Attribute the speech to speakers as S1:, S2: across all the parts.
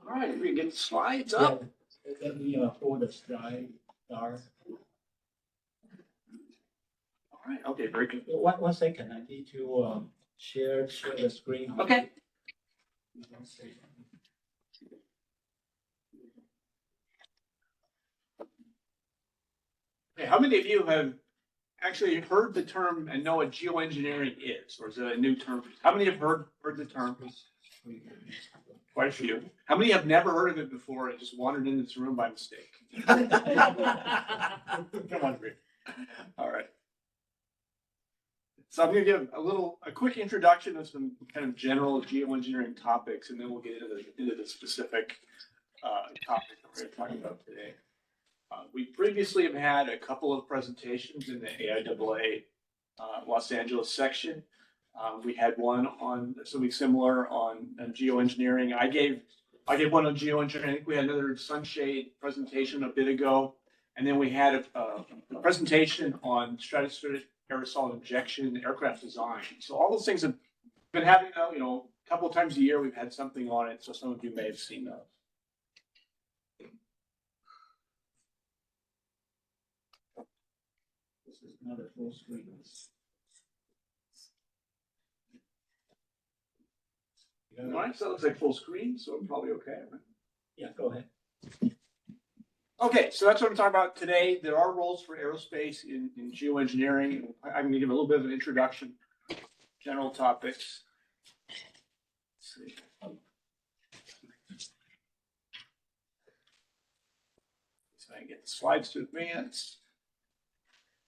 S1: All right, we can get the slides
S2: Yeah,
S1: up.
S2: let me hold the slide star.
S1: All right, okay, very good.
S2: One second, I need to share the screen.
S1: Okay. Okay, how many of you have actually heard the term and know what geoengineering is, or is it a new term? How many have heard the term? Quite a few. How many have never heard of it before and just wandered into this room by mistake? Come on, Rick. All right. So I'm going to give a quick introduction of some kind of general geoengineering topics, and then we'll get into the specific topic that we're going to talk about today. We previously have had a couple of presentations in the AIAA Los Angeles section. We had one on something similar on geoengineering. I gave one on geoengineering. I think we had another sunshade presentation a bit ago, and then we had a presentation on stratospheric aerosol injection aircraft design. So all those things have been happening, a couple of times a year. We've had something on it, so some of you may have seen those.
S2: This is not a full screen.
S1: All right, so it looks like full screen, so I'm probably okay, right?
S2: Yeah, go ahead.
S1: Okay, so that's what I'm talking about today. There are roles for aerospace in geoengineering. I'm going to give a little bit of an introduction, general topics. Let's see. So I can get the slides to advance.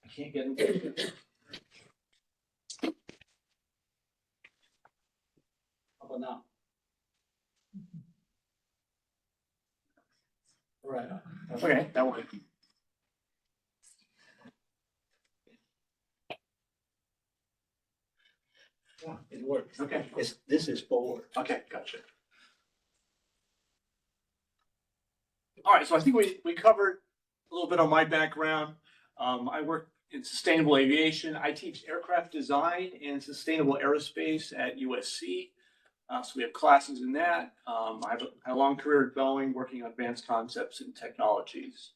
S1: I can't get them.
S2: How about now? All right.
S1: Okay, that one.
S2: Yeah, it works.
S1: Okay.
S2: This is forward.
S1: Okay, gotcha. All right, so I think we covered a little bit on my background. I work in sustainable aviation. I teach aircraft design and sustainable aerospace at USC. So we have classes in that. I have a long career at Boeing working on advanced concepts and technologies.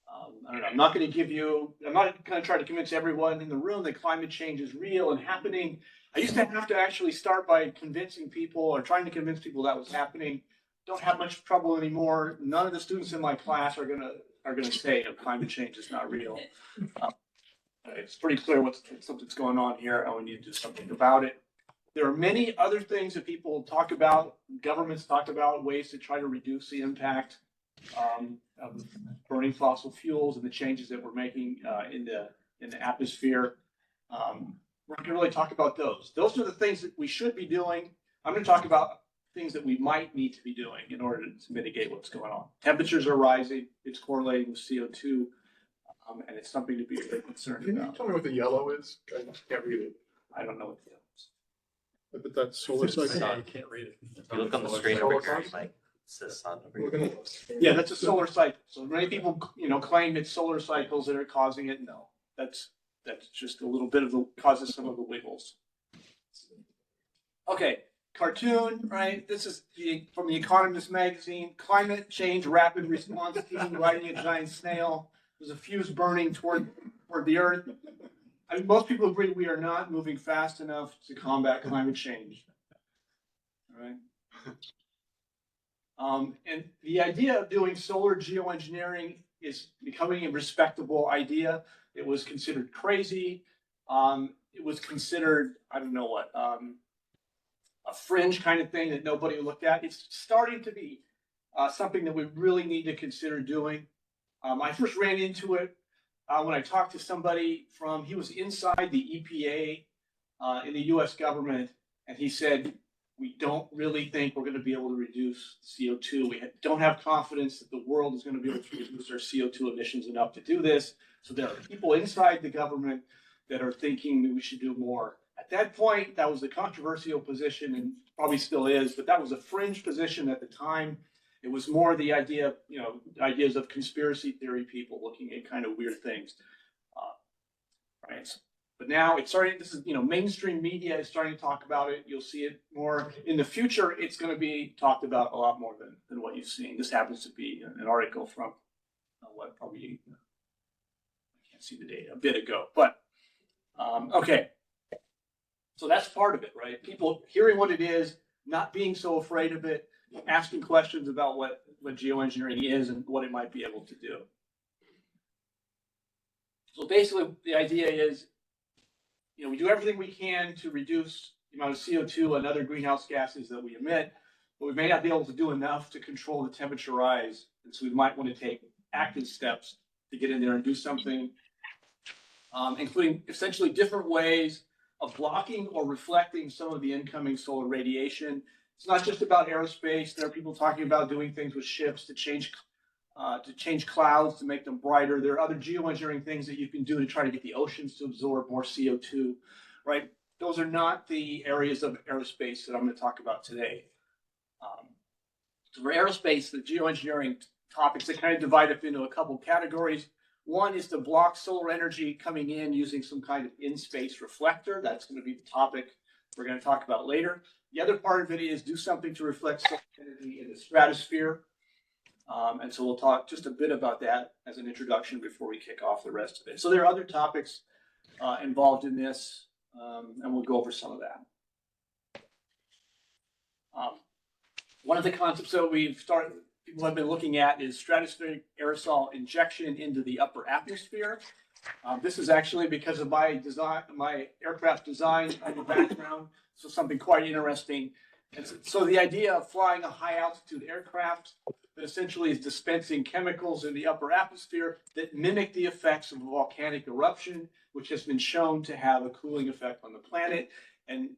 S1: I don't know, I'm not going to try to convince everyone in the room that climate change is real and happening. I used to have to actually start by convincing people or trying to convince people that was happening. Don't have much trouble anymore. None of the students in my class are gonna say climate change is not real. It's pretty clear something's going on here, and we need to do something about it. There are many other things that people talk about, governments talk about, ways to try to reduce the impact of burning fossil fuels and the changes that we're making in the atmosphere. We're not going to really talk about those. Those are the things that we should be doing. I'm going to talk about things that we might need to be doing in order to mitigate what's going on. Temperatures are rising. It's correlating with CO2, and it's something to be very concerned
S3: Can you
S1: about.
S3: tell me what the yellow is? I can't read it.
S1: I don't know what the
S3: But that's solar cycle.
S4: Yeah, you can't read it. If you look on the screen over here, like it says sun over here.
S1: Yeah, that's a solar cycle. So many people, claim it's solar cycles that are causing it. No, that's just a little bit of causes some of the wiggles. Okay, cartoon, right? This is from the Economist magazine. Climate change rapid response team riding a giant snail. There's a fuse burning toward the Earth. I mean, most people agree we are not moving fast enough to combat climate change. All right. And the idea of doing solar geoengineering is becoming a respectable idea. It was considered crazy. It was considered, I don't know what, a fringe kind of thing that nobody looked at. It's starting to be something that we really need to consider doing. I first ran into it when I talked to somebody he was inside the EPA in the US government, and he said, we don't really think we're going to be able to reduce CO2. We don't have confidence that the world is going to be able to reduce our CO2 emissions enough to do this. So there are people inside the government that are thinking that we should do more. At that point, that was a controversial position and probably still is, but that was a fringe position at the time. It was more the idea, ideas of conspiracy theory people looking at kind of weird things. Right. But now it's starting, this is, mainstream media is starting to talk about it. You'll see it more in the future. It's going to be talked about a lot more than what you've seen. This happens to be an article from probably, I can't see the date, a bit ago, but okay. So that's part of it, right? People hearing what it is, not being so afraid of it, asking questions about what geoengineering is and what it might be able to do. So basically the idea is, we do everything we can to reduce the amount of CO2 and other greenhouse gases that we emit, but we may not be able to do enough to control the temperature rise. And so we might want to take active steps to get in there and do something, including essentially different ways of blocking or reflecting some of the incoming solar radiation. It's not just about aerospace. There are people talking about doing things with ships to change clouds to make them brighter. There are other geoengineering things that you can do to try to get the oceans to absorb more CO2, right? Those are not the areas of aerospace that I'm going to talk about today. So for aerospace, the geoengineering topics, they kind of divide up into a couple categories. One is to block solar energy coming in using some kind of in-space reflector. That's going to be the topic we're going to talk about later. The other part of it is do something to reflect solar energy in the stratosphere. And so we'll talk just a bit about that as an introduction before we kick off the rest of it. So there are other topics involved in this, and we'll go over some of that. One of the concepts that people have been looking at is stratospheric aerosol injection into the upper atmosphere. This is actually because of my aircraft design and the background, so something quite interesting. And so the idea of flying a high altitude aircraft that essentially is dispensing chemicals in the upper atmosphere that mimic the effects of a volcanic eruption, which has been shown to have a cooling effect on the planet. And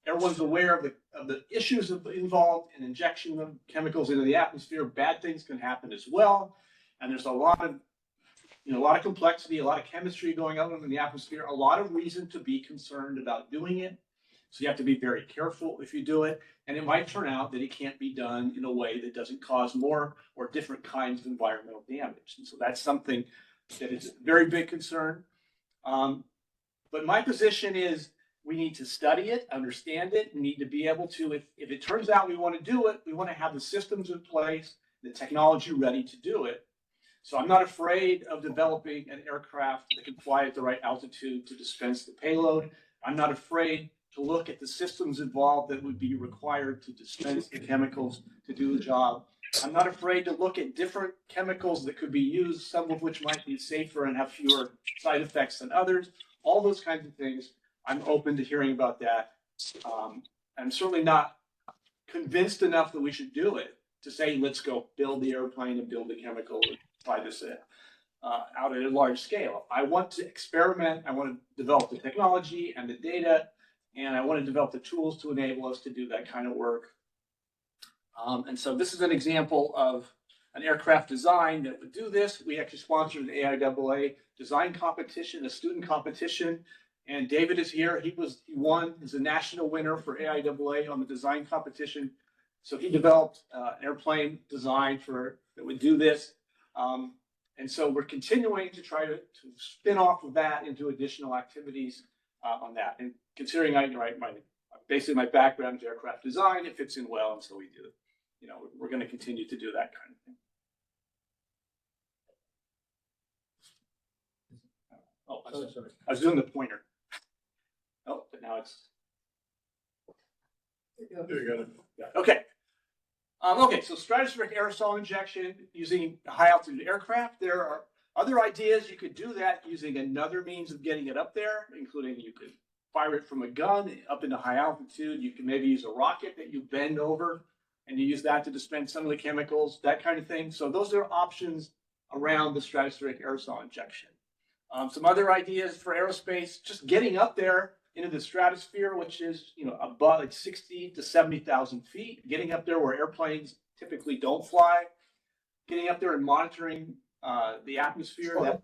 S1: everyone's aware of the issues involved in injection of chemicals into the atmosphere. Bad things can happen as well. And there's a lot of complexity, a lot of chemistry going on in the atmosphere, a lot of reason to be concerned about doing it. So you have to be very careful if you do it. And it might turn out that it can't be done in a way that doesn't cause more or different kinds of environmental damage. And so that's something that is a very big concern. But my position is we need to study it, understand it, we need to be able to, if it turns out we want to do it, we want to have the systems in place, the technology ready to do it. So I'm not afraid of developing an aircraft that can fly at the right altitude to dispense the payload. I'm not afraid to look at the systems involved that would be required to dispense the chemicals to do the job. I'm not afraid to look at different chemicals that could be used, some of which might be safer and have fewer side effects than others. All those kinds of things, I'm open to hearing about that. I'm certainly not convinced enough that we should do it to say, let's go build the airplane and build the chemical and try this out at a large scale. I want to experiment. I want to develop the technology and the data, and I want to develop the tools to enable us to do that kind of work. And so this is an example of an aircraft design that would do this. We actually sponsored an AIAA design competition, a student competition. And David is here. He won. He's a national winner for AIAA on the design competition. So he developed an airplane design that would do this. And so we're continuing to try to spin off of that into additional activities on that. And considering basically my background is aircraft design, it fits in well, and so we do. We're going to continue to do that kind of thing. Oh, sorry. I was doing the pointer. Oh, but now it's.
S3: There you go.
S1: Yeah. Okay. Okay, so stratospheric aerosol injection using high altitude aircraft. There are other ideas. You could do that using another means of getting it up there, including you could fire it from a gun up into high altitude. You can maybe use a rocket that you bend over and you use that to dispense some of the chemicals, that kind of thing. So those are options around the stratospheric aerosol injection. Some other ideas for aerospace, just getting up there into the stratosphere, which is above like 60 to 70,000 feet, getting up there where airplanes typically don't fly, getting up there and monitoring the atmosphere.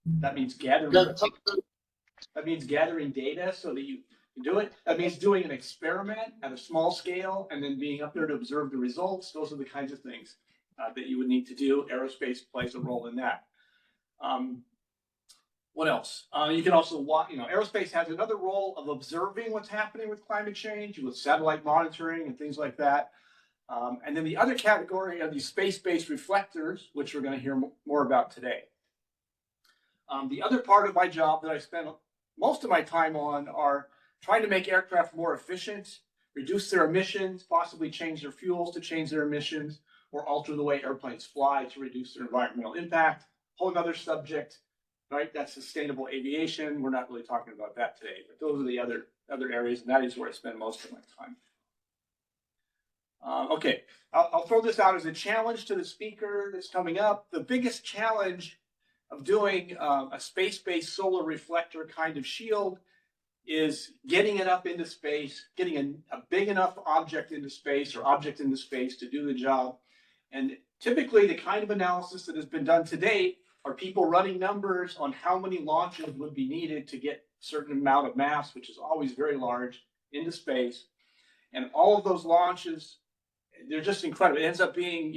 S1: That means gathering. That means gathering data so that you can do it. That means doing an experiment at a small scale and then being up there to observe the results. Those are the kinds of things that you would need to do. Aerospace plays a role in that. What else? You can also watch, aerospace has another role of observing what's happening with climate change, with satellite monitoring and things like that. And then the other category are these space-based reflectors, which we're going to hear more about today. The other part of my job that I spend most of my time on are trying to make aircraft more efficient, reduce their emissions, possibly change their fuels to change their emissions, or alter the way airplanes fly to reduce their environmental impact. Whole other subject, right? That's sustainable aviation. We're not really talking about that today, but those are the other areas, and that is where I spend most of my time. Okay, I'll throw this out as a challenge to the speaker that's coming up. The biggest challenge of doing a space-based solar reflector kind of shield is getting it up into space, getting a big enough object into space or object into space to do the job. And typically the kind of analysis that has been done to date are people running numbers on how many launches would be needed to get a certain amount of mass, which is always very large, into space. And all of those launches, they're just incredible. It ends up being,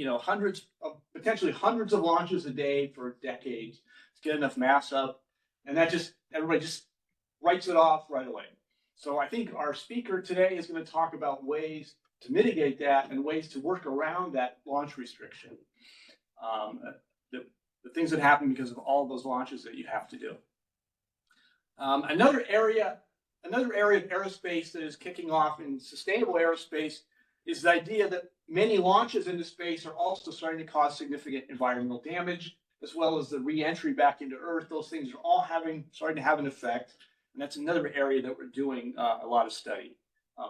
S1: potentially hundreds of launches a day for decades to get enough mass up. And that everybody just writes it off right away. So I think our speaker today is going to talk about ways to mitigate that and ways to work around that launch restriction. The things that happen because of all those launches that you have to do. Another area of aerospace that is kicking off in sustainable aerospace is the idea that many launches into space are also starting to cause significant environmental damage, as well as the re-entry back into Earth. Those things are all starting to have an effect. And that's another area that we're doing a lot of study.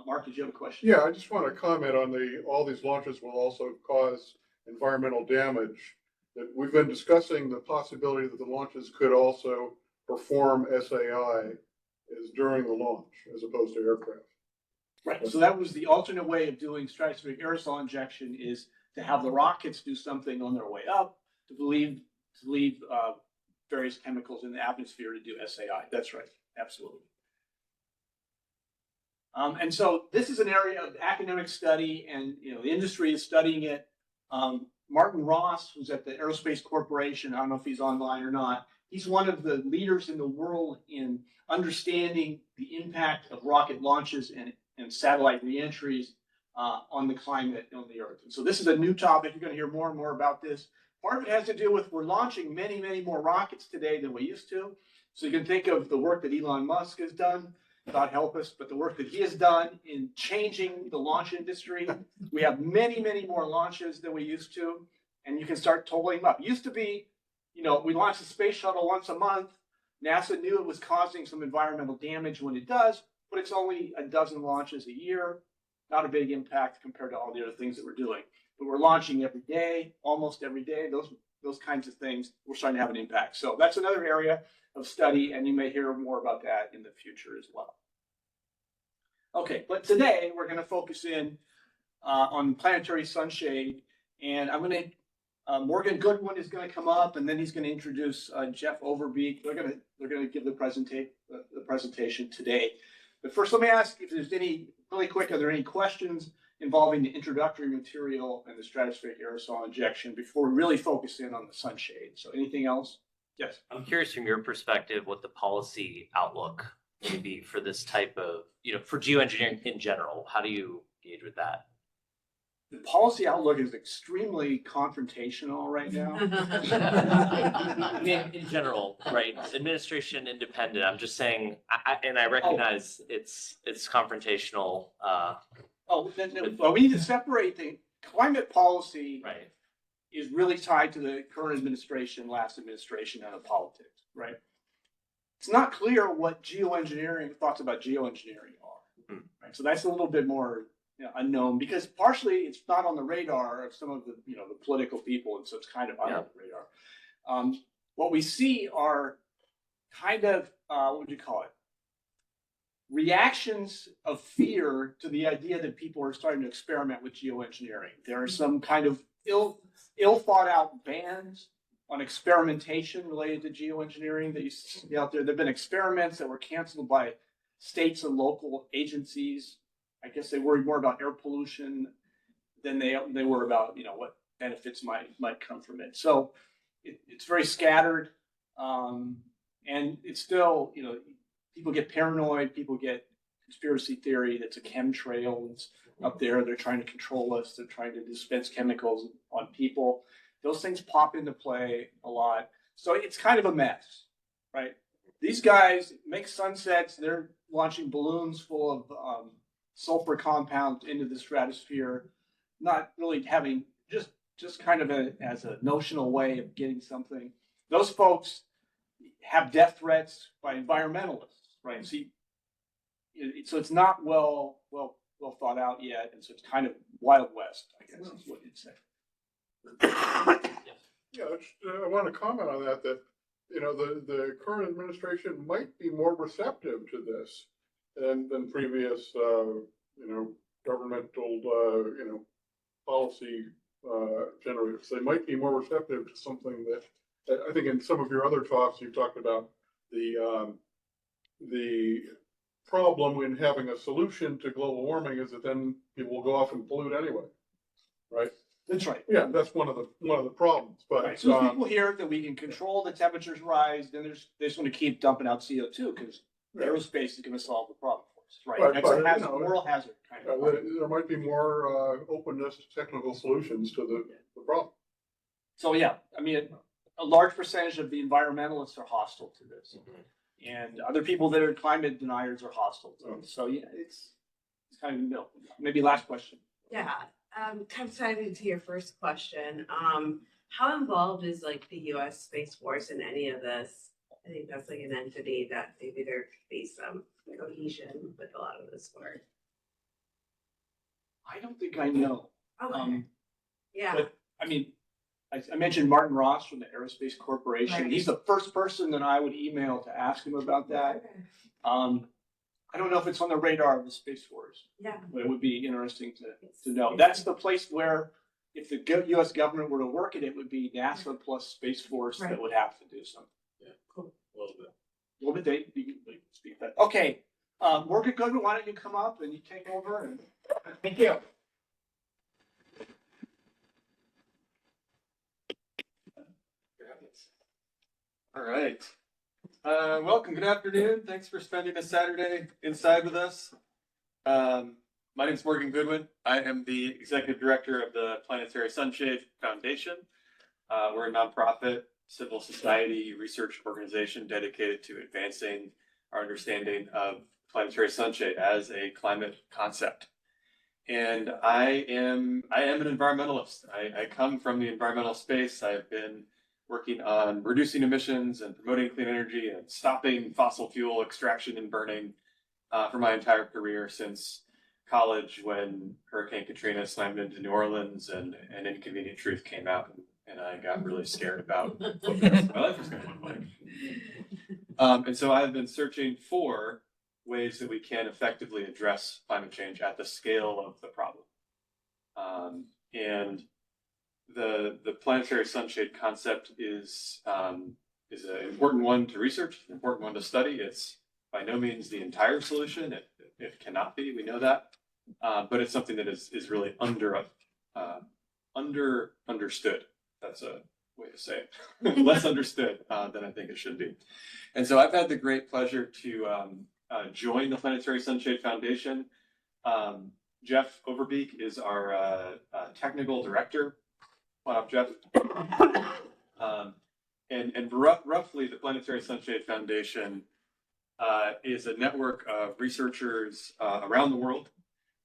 S1: Mark, did you have a question?
S3: Yeah, I just want to comment on all these launches will also cause environmental damage. That we've been discussing the possibility that the launches could also perform SAI is during the launch as opposed to aircraft.
S1: Right. So that was the alternate way of doing stratospheric aerosol injection, is to have the rockets do something on their way up to leave various chemicals in the atmosphere to do SAI. That's right. Absolutely. And so this is an area of academic study, and the industry is studying it. Martin Ross, who's at the Aerospace Corporation, I don't know if he's online or not, he's one of the leaders in the world in understanding the impact of rocket launches and satellite reentries on the climate on the Earth. And so this is a new topic. You're going to hear more and more about this. Part of it has to do with we're launching many, many more rockets today than we used to. So you can think of the work that Elon Musk has done, God help us, but the work that he has done in changing the launch industry. We have many, many more launches than we used to, and you can start totaling them up. It used to be, we launched the space shuttle once a month. NASA knew it was causing some environmental damage when it does, but it's only a dozen launches a year. Not a big impact compared to all the other things that we're doing. But we're launching every day, almost every day. Those kinds of things, we're starting to have an impact. So that's another area of study, and you may hear more about that in the future as well. Okay, but today we're going to focus in on planetary sunshade, and I'm going to Morgan Goodwin is going to come up, and then he's going to introduce Jeff Overbeek. They're going to give the presentation today. But first, let me ask if there's really quick, are there any questions involving the introductory material and the stratospheric aerosol injection before we really focus in on the sunshade? So anything else? Yes.
S4: I'm curious from your perspective what the policy outlook may be for this type of, for geoengineering in general. How do you engage with that?
S1: The policy outlook is extremely confrontational right now.
S4: I mean, in general, right? Administration independent. I'm just saying, I recognize it's confrontational.
S1: Well, we need to separate the climate policy.
S4: Right.
S1: Is really tied to the current administration, last administration, and the politics, right? It's not clear what thoughts about geoengineering are, right? So that's a little bit more unknown, because partially it's not on the radar of some of the the political people, and so it's kind of under the radar. What we see are kind of what would you call it? Reactions of fear to the idea that people are starting to experiment with geoengineering. There are some kind of ill thought out bans on experimentation related to geoengineering that you see out there. There have been experiments that were canceled by states and local agencies. I guess they worried more about air pollution than they were about what benefits might come from it. So it's very scattered, And it's still, you know, people get paranoid, people get conspiracy theory that's a chemtrail that's up there. They're trying to control us. They're trying to dispense chemicals on people. Those things pop into play a lot. So it's kind of a mess, right? These guys make sunsets. They're launching balloons full of sulfur compounds into the stratosphere, not really having just kind of as a notional way of getting something. Those folks have death threats by environmentalists, right? See, so it's not well thought out yet, and so it's kind of Wild West, I guess is what you'd say.
S3: Yeah, I want to comment on that, you know, the current administration might be more receptive to this than previous, you know, governmental, you know, policy generators. They might be more receptive to something that, I think in some of your other talks, you talked about the problem in having a solution to global warming is that then people will go off and pollute anyway, right?
S1: That's right.
S3: Yeah, that's one of the problems. But
S1: Right. So if people hear that we can control the temperatures rise, then they just want to keep dumping out CO2 because aerospace is going to solve the problem for us, right?
S3: Right,
S1: That's
S3: but,
S1: a hazard,
S3: you know,
S1: moral hazard kind of.
S3: there might be more openness to technical solutions to the problem.
S1: So yeah, I mean, a large percentage of the environmentalists are hostile to this, and other people that are climate deniers are hostile to it. So yeah, it's kind of middle. Maybe last question.
S5: Yeah, kind of tying into your first question, how involved is like the US Space Force in any of this? I think that's like an entity that maybe there could be some cohesion with a lot of this work.
S1: I don't think I know.
S5: Okay, yeah,
S1: But I mean, I mentioned Martin Ross from the Aerospace Corporation.
S5: Right.
S1: He's the first person that I would email to ask him about that. I don't know if it's on the radar of the Space Force,
S5: yeah.
S1: but it would be interesting to know. That's the place where, if the U.S. government were to work it, it would be NASA plus Space Force that
S5: Right.
S1: would have to do something.
S2: Yeah, cool. A little bit.
S1: A little bit, you can speak that. Okay, Morgan Goodman, why don't you come up and you take over? And thank you.
S6: All right. Welcome. Good afternoon. Thanks for spending a Saturday inside with us. My name is Morgan Goodwin. I am the executive director of the Planetary Sunshade Foundation. We're a nonprofit civil society research organization dedicated to advancing our understanding of planetary sunshade as a climate concept. And I am an environmentalist. I come from the environmental space. I've been working on reducing emissions and promoting clean energy and stopping fossil fuel extraction and burning for my entire career since college, when Hurricane Katrina slammed into New Orleans and Inconvenient Truth came out, and I got really scared about what the rest of my life was going to look like. And so I've been searching for ways that we can effectively address climate change at the scale of the problem. And the planetary sunshade concept is an important one to research, an important one to study. It's by no means the entire solution. It cannot be. We know that, but it's something that is really understood. That's a way to say it. Less understood than I think it should be. And so I've had the great pleasure to join the Planetary Sunshade Foundation. Jeff Overbeek is our technical director. Come on up, Jeff. And roughly, the Planetary Sunshade Foundation is a network of researchers around the world.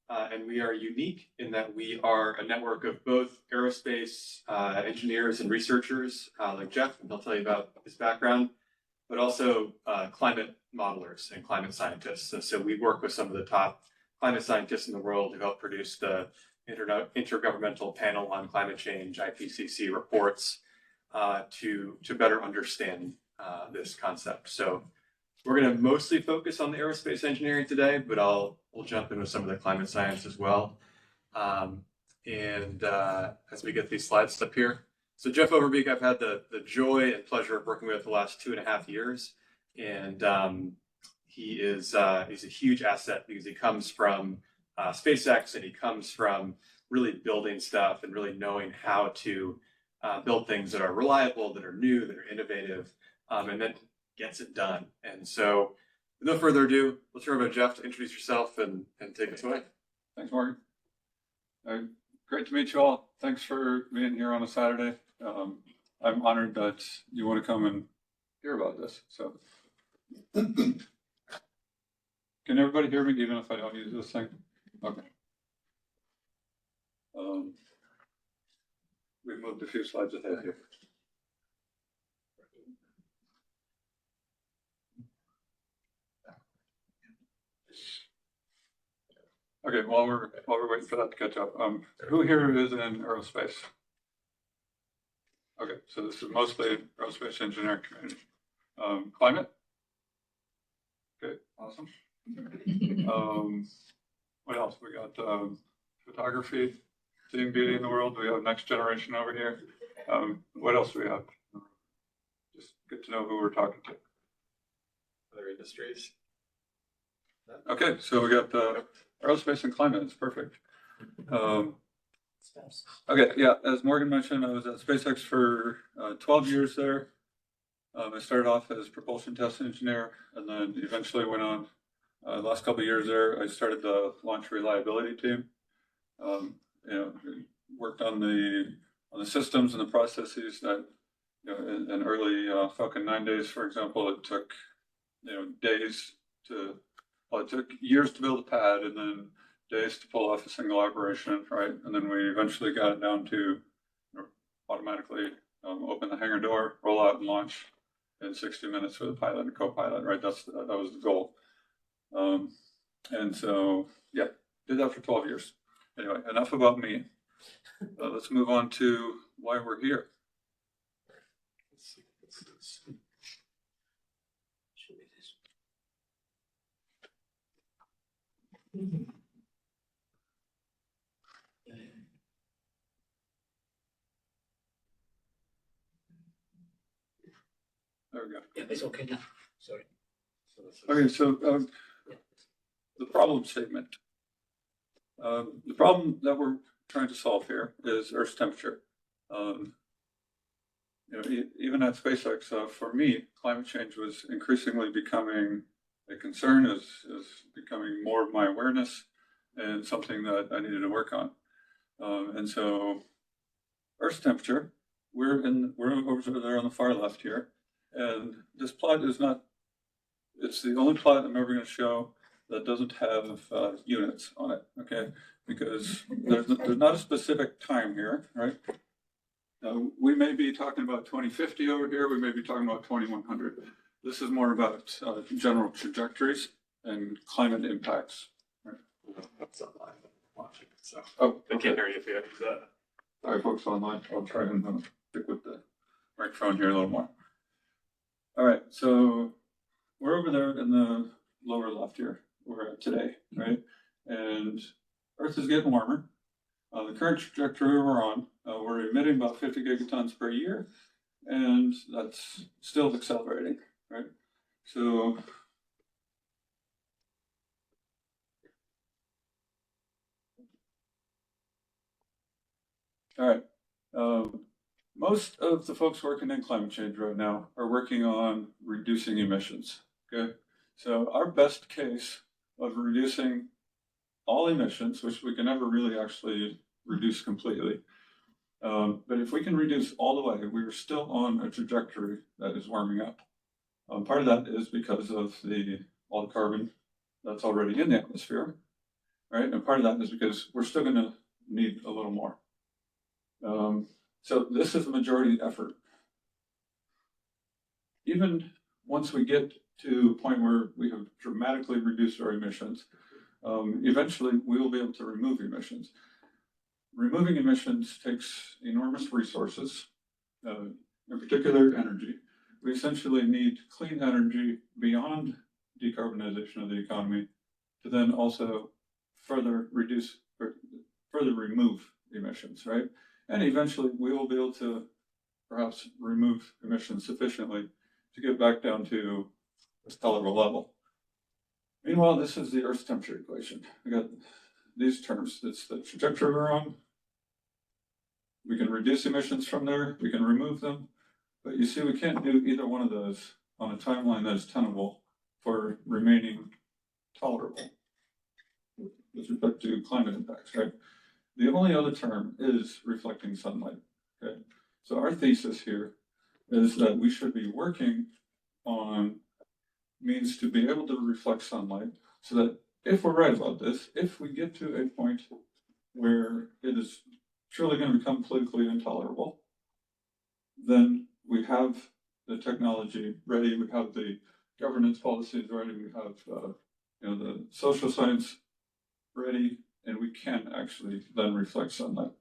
S6: And we are unique in that we are a network of both aerospace engineers and researchers like Jeff, and he'll tell you about his background, but also climate modelers and climate scientists. And so we work with some of the top climate scientists in the world who help produce the Intergovernmental Panel on Climate Change, IPCC reports, to better understand this concept. So we're going to mostly focus on the aerospace engineering today, but we'll jump into some of the climate science as well. And as we get these slides up here. So Jeff Overbeek, I've had the joy and pleasure of working with the last 2.5 years. And he's a huge asset because he comes from SpaceX, and he comes from really building stuff and really knowing how to build things that are reliable, that are new, that are innovative, and then gets it done. And so, with no further ado, let's turn over to Jeff to introduce yourself and take us away.
S7: Thanks, Morgan. Great to meet you all. Thanks for being here on a Saturday. I'm honored that you want to come and hear about this. So, can everybody hear me even if I don't use this thing? Okay. We've moved a few slides ahead here. Okay, while we're waiting for that to catch up, who here is in aerospace? Okay, so this is mostly aerospace engineering community. Climate? Okay, awesome. What else? We got photography, seeing beauty in the world. We have next generation over here. What else do we have? Just get to know who we're talking to.
S6: Other industries.
S7: Okay, so we got aerospace and climate. It's perfect. Okay, yeah, as Morgan mentioned, I was at SpaceX for 12 years there. I started off as propulsion test engineer and then eventually went on. The last couple of years there, I started the launch reliability team. Worked on the systems and the processes that, in early Falcon 9 days, for example, it took, days to, well, it took years to build a pad and then days to pull off a single operation, right? And then we eventually got it down to automatically open the hangar door, roll out and launch in 60 minutes with a pilot and co-pilot, right? That was the goal. And so, yeah, did that for 12 years. Anyway, enough about me. Let's move on to why we're here. There we go.
S2: Yeah, it's okay now. Sorry.
S7: Okay, so the problem statement. The problem that we're trying to solve here is Earth's temperature. Even at SpaceX, for me, climate change was increasingly becoming a concern, is becoming more of my awareness and something that I needed to work on. And so Earth's temperature, we're over there on the far left here. And this plot is not, it's the only plot I'm ever going to show that doesn't have units on it, okay? Because there's not a specific time here, right? We may be talking about 2050 over here, we may be talking about 2100. This is more about general trajectories and climate impacts. Right?
S6: That's online watching, so
S7: Oh,
S6: they
S7: okay.
S6: can't hear you if you have that.
S7: All right, folks online, I'll try and stick with the microphone here a little more. All right, so we're over there in the lower left here, we're at today, right? And Earth is getting warmer. The current trajectory we're on, we're emitting about 50 gigatons per year, and that's still accelerating, right? So all right. Most of the folks working in climate change right now are working on reducing emissions. Okay. So our best case of reducing all emissions, which we can never really actually reduce completely. But if we can reduce all the way, we are still on a trajectory that is warming up. Part of that is because of all the carbon that's already in the atmosphere, right? And part of that is because we're still going to need a little more. So this is a majority effort. Even once we get to a point where we have dramatically reduced our emissions, eventually we will be able to remove emissions. Removing emissions takes enormous resources, in particular energy. We essentially need clean energy beyond decarbonization of the economy to then also further reduce or further remove emissions, right? And eventually we will be able to perhaps remove emissions sufficiently to get back down to a tolerable level. Meanwhile, this is the Earth's temperature equation. We got these terms. It's the trajectory we're on. We can reduce emissions from there. We can remove them. But you see, we can't do either one of those on a timeline that is tenable for remaining tolerable with respect to climate impacts, right? The only other term is reflecting sunlight, okay? So our thesis here is that we should be working on means to be able to reflect sunlight so that if we're right about this, if we get to a point where it is truly going to become politically intolerable, then we have the technology ready, we have the governance policies ready, we have the social science ready, and we can actually then reflect sunlight.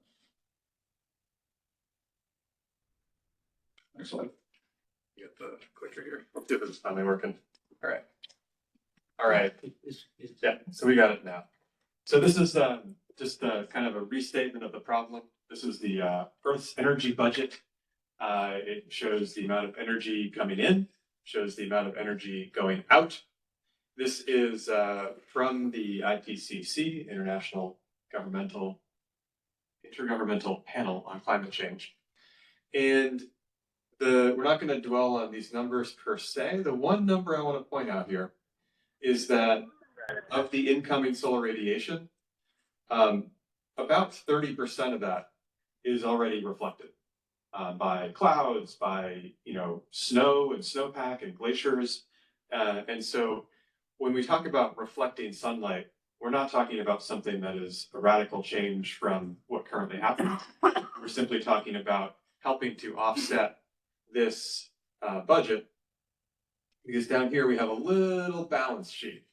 S7: Next slide.
S6: Get the clicker here. Let's see if it's finally working. All right. All right. Yeah, so we got it now. So this is just kind of a restatement of the problem. This is the Earth's energy budget. It shows the amount of energy coming in, shows the amount of energy going out. This is from the IPCC, Intergovernmental Panel on Climate Change. And we're not going to dwell on these numbers per se. The one number I want to point out here is that of the incoming solar radiation, about 30% of that is already reflected by clouds, by snow and snowpack and glaciers. And so when we talk about reflecting sunlight, we're not talking about something that is a radical change from what currently happens. We're simply talking about helping to offset this budget, because down here we have a little balance sheet.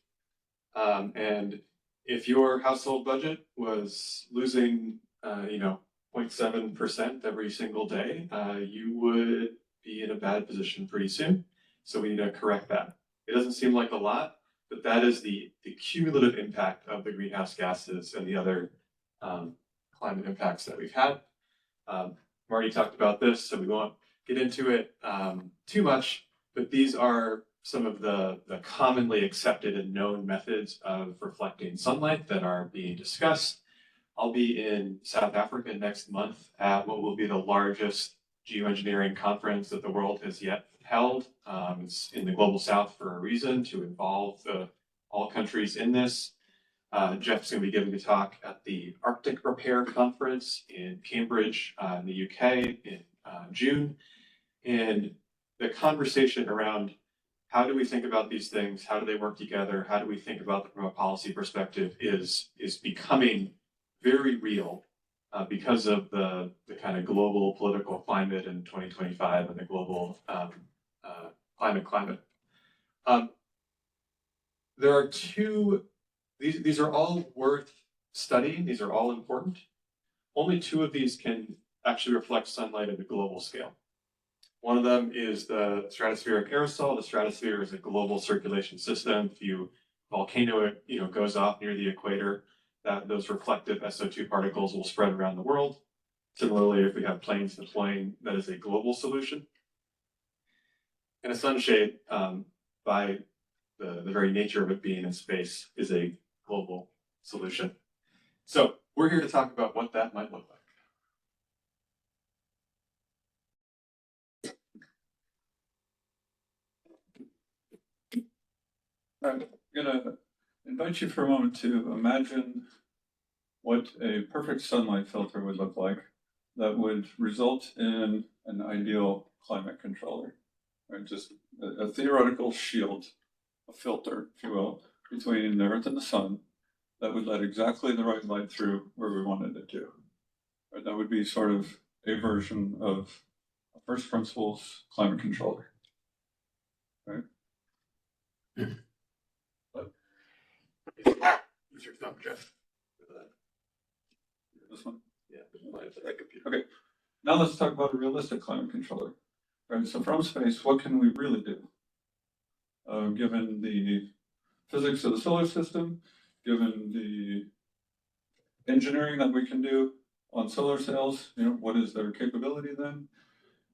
S6: And if your household budget was losing, 0.7% every single day, you would be in a bad position pretty soon. So we need to correct that. It doesn't seem like a lot, but that is the cumulative impact of the greenhouse gases and the other climate impacts that we've had. Marty talked about this, so we won't get into it too much, but these are some of the commonly accepted and known methods of reflecting sunlight that are being discussed. I'll be in South Africa next month at what will be the largest geoengineering conference that the world has yet held. It's in the Global South for a reason, to involve all countries in this. Jeff's going to be giving a talk at the Arctic Repair Conference in Cambridge in the UK in June. And the conversation around how do we think about these things, how do they work together, how do we think about them from a policy perspective is becoming very real because of the kind of global political climate in 2025 and the global climate. There are these are all worth studying. These are all important. Only two of these can actually reflect sunlight at a global scale. One of them is the stratospheric aerosol. The stratosphere is a global circulation system. If a volcano goes off near the equator, those reflective SO2 particles will spread around the world. Similarly, if we have planes deploying, that is a global solution. And a sunshade, by the very nature of it being in space, is a global solution. So we're here to talk about what that might look like.
S7: I'm gonna invite you for a moment to imagine what a perfect sunlight filter would look like that would result in an ideal climate controller, right? Just a theoretical shield, a filter, if you will, between the Earth and the sun that would let exactly the right light through where we wanted it to. Right? That would be sort of a version of a first principles climate controller, right?
S6: Use your thumb, Jeff.
S7: This one?
S6: Yeah, mine's the right computer.
S7: Okay, now let's talk about a realistic climate controller. Right, so from space, what can we really do? Given the physics of the solar system, given the engineering that we can do on solar cells, what is their capability then?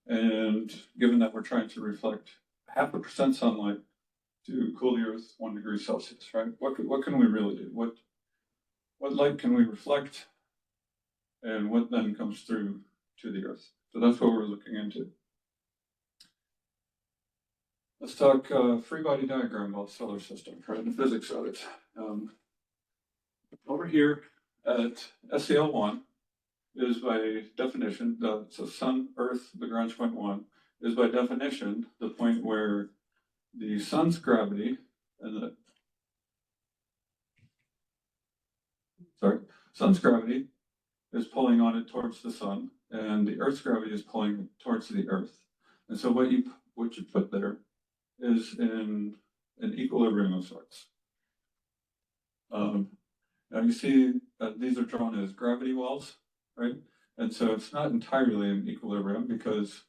S7: And given that we're trying to reflect 0.5% sunlight to cool the Earth 1 degree Celsius, right? What can we really do? What light can we reflect? And what then comes through to the Earth? So that's what we're looking into. Let's talk free body diagram about the solar system, right, and the physics of it. Over here at SEL1 is by definition, so Sun, Earth, Lagrange point 1, is by definition the point where the sun's gravity and sun's gravity is pulling on it towards the sun, and the Earth's gravity is pulling it towards the Earth. And so what you put there is in an equilibrium of sorts. Now you see these are drawn as gravity wells, right? And so it's not entirely in equilibrium because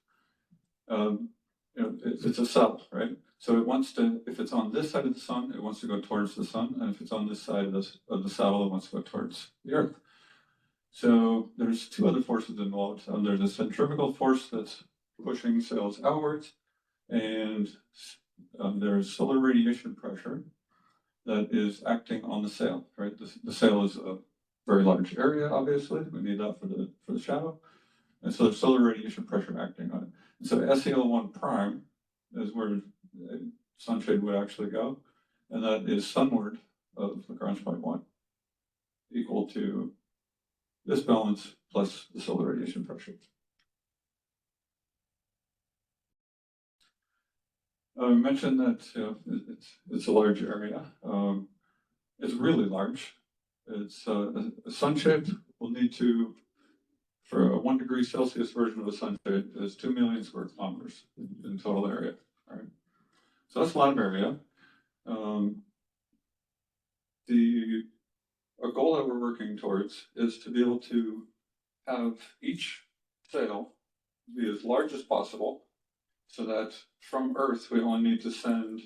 S7: it's a cell, right? So it wants to, if it's on this side of the sun, it wants to go towards the sun, and if it's on this side of the saddle, it wants to go towards the Earth. So there's two other forces involved. There's a centrifugal force that's pushing sails outwards, and there's solar radiation pressure that is acting on the sail, right? The sail is a very large area, obviously. We need that for the shadow. And so there's solar radiation pressure acting on it. And so SEL1 prime is where sunshade would actually go. And that is sunward of Lagrange point 1, equal to this balance plus the solar radiation pressure. I mentioned that it's a large area. It's really large. It's a sunshade will need to, for a 1 degree Celsius version of a sunshade, is 2 million square kilometers in total area. All right, so that's a lot of area. A goal that we're working towards is to be able to have each sail be as large as possible, so that from Earth we only need to send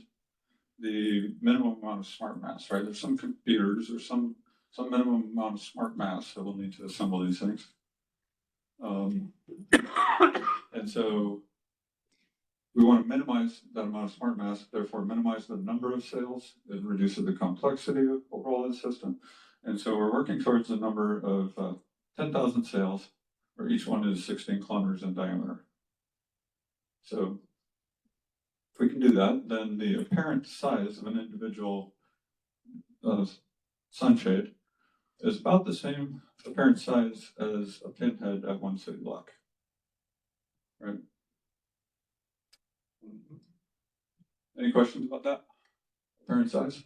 S7: the minimum amount of smart mass, right? There's some computers or some minimum amount of smart mass that we'll need to assemble these things. And so we want to minimize that amount of smart mass, therefore minimize the number of sails. It reduces the complexity overall of the system. And so we're working towards a number of 10,000 sails, where each one is 16 kilometers in diameter. So if we can do that, then the apparent size of an individual sunshade is about the same apparent size as a pinhead at one city block, right? Any questions about that? Apparent size?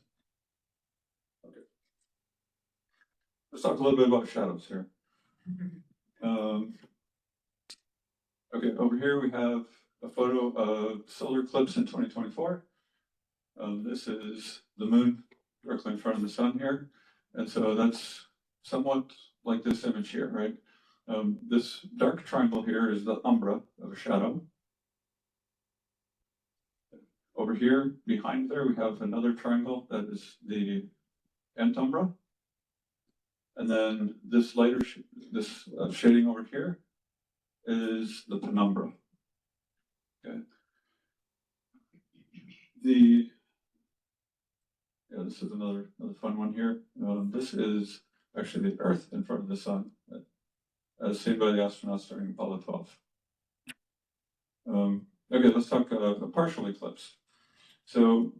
S7: Okay. Let's talk a little bit about shadows here. Okay, over here we have a photo of solar eclipse in 2024. This is the moon directly in front of the sun here. And so that's somewhat like this image here, right? This dark triangle here is the umbra of a shadow. Over here, behind there, we have another triangle that is the antumbra. And then this lighter, shading over here is the penumbra. Okay. This is another fun one here. This is actually the Earth in front of the sun, as seen by the astronauts during Apollo 12. Okay, let's talk a partial eclipse. So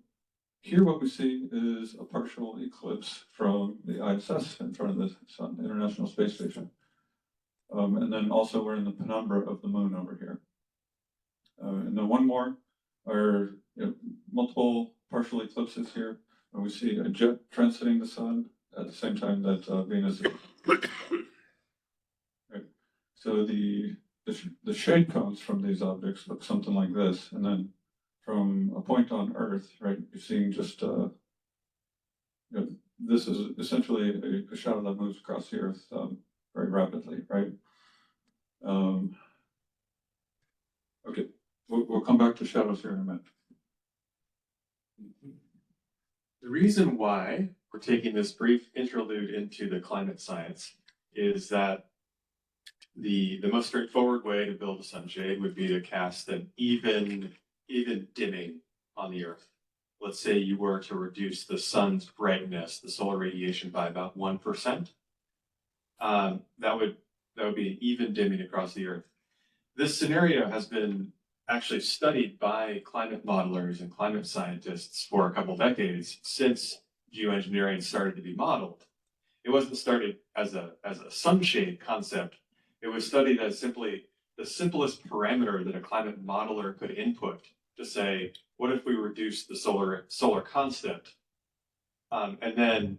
S7: here what we see is a partial eclipse from the ISS in front of the sun, the International Space Station. And then also we're in the penumbra of the moon over here. And then one more are multiple partial eclipses here. And we see a jet transiting the sun at the same time that Venus is. Right. So the shade cones from these objects look something like this. And then from a point on Earth, right, you're seeing just, this is essentially a shadow that moves across the Earth very rapidly, right? Okay, we'll come back to shadows here in a minute.
S6: The reason why we're taking this brief interlude into the climate science is that the most straightforward way to build a sunshade would be to cast an even dimming on the Earth. Let's say you were to reduce the sun's brightness, the solar radiation, by about 1%. That would be an even dimming across the Earth. This scenario has been actually studied by climate modelers and climate scientists for a couple decades since geoengineering started to be modeled. It wasn't started as a sunshade concept. It was studied as simply the simplest parameter that a climate modeler could input to say, what if we reduce the solar constant? And then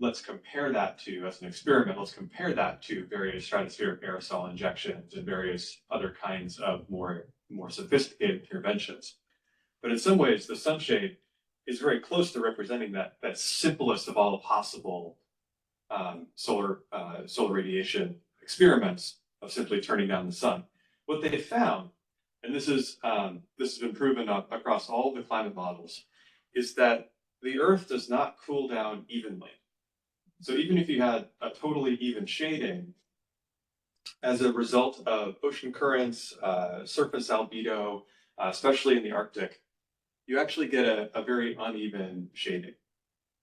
S6: let's compare that to, as an experiment, let's compare that to various stratospheric aerosol injections and various other kinds of more sophisticated interventions. But in some ways, the sunshade is very close to representing that simplest of all possible solar radiation experiments of simply turning down the sun. What they found, and this has been proven across all the climate models, is that the Earth does not cool down evenly. So even if you had a totally even shading, as a result of ocean currents, surface albedo, especially in the Arctic, you actually get a very uneven shading.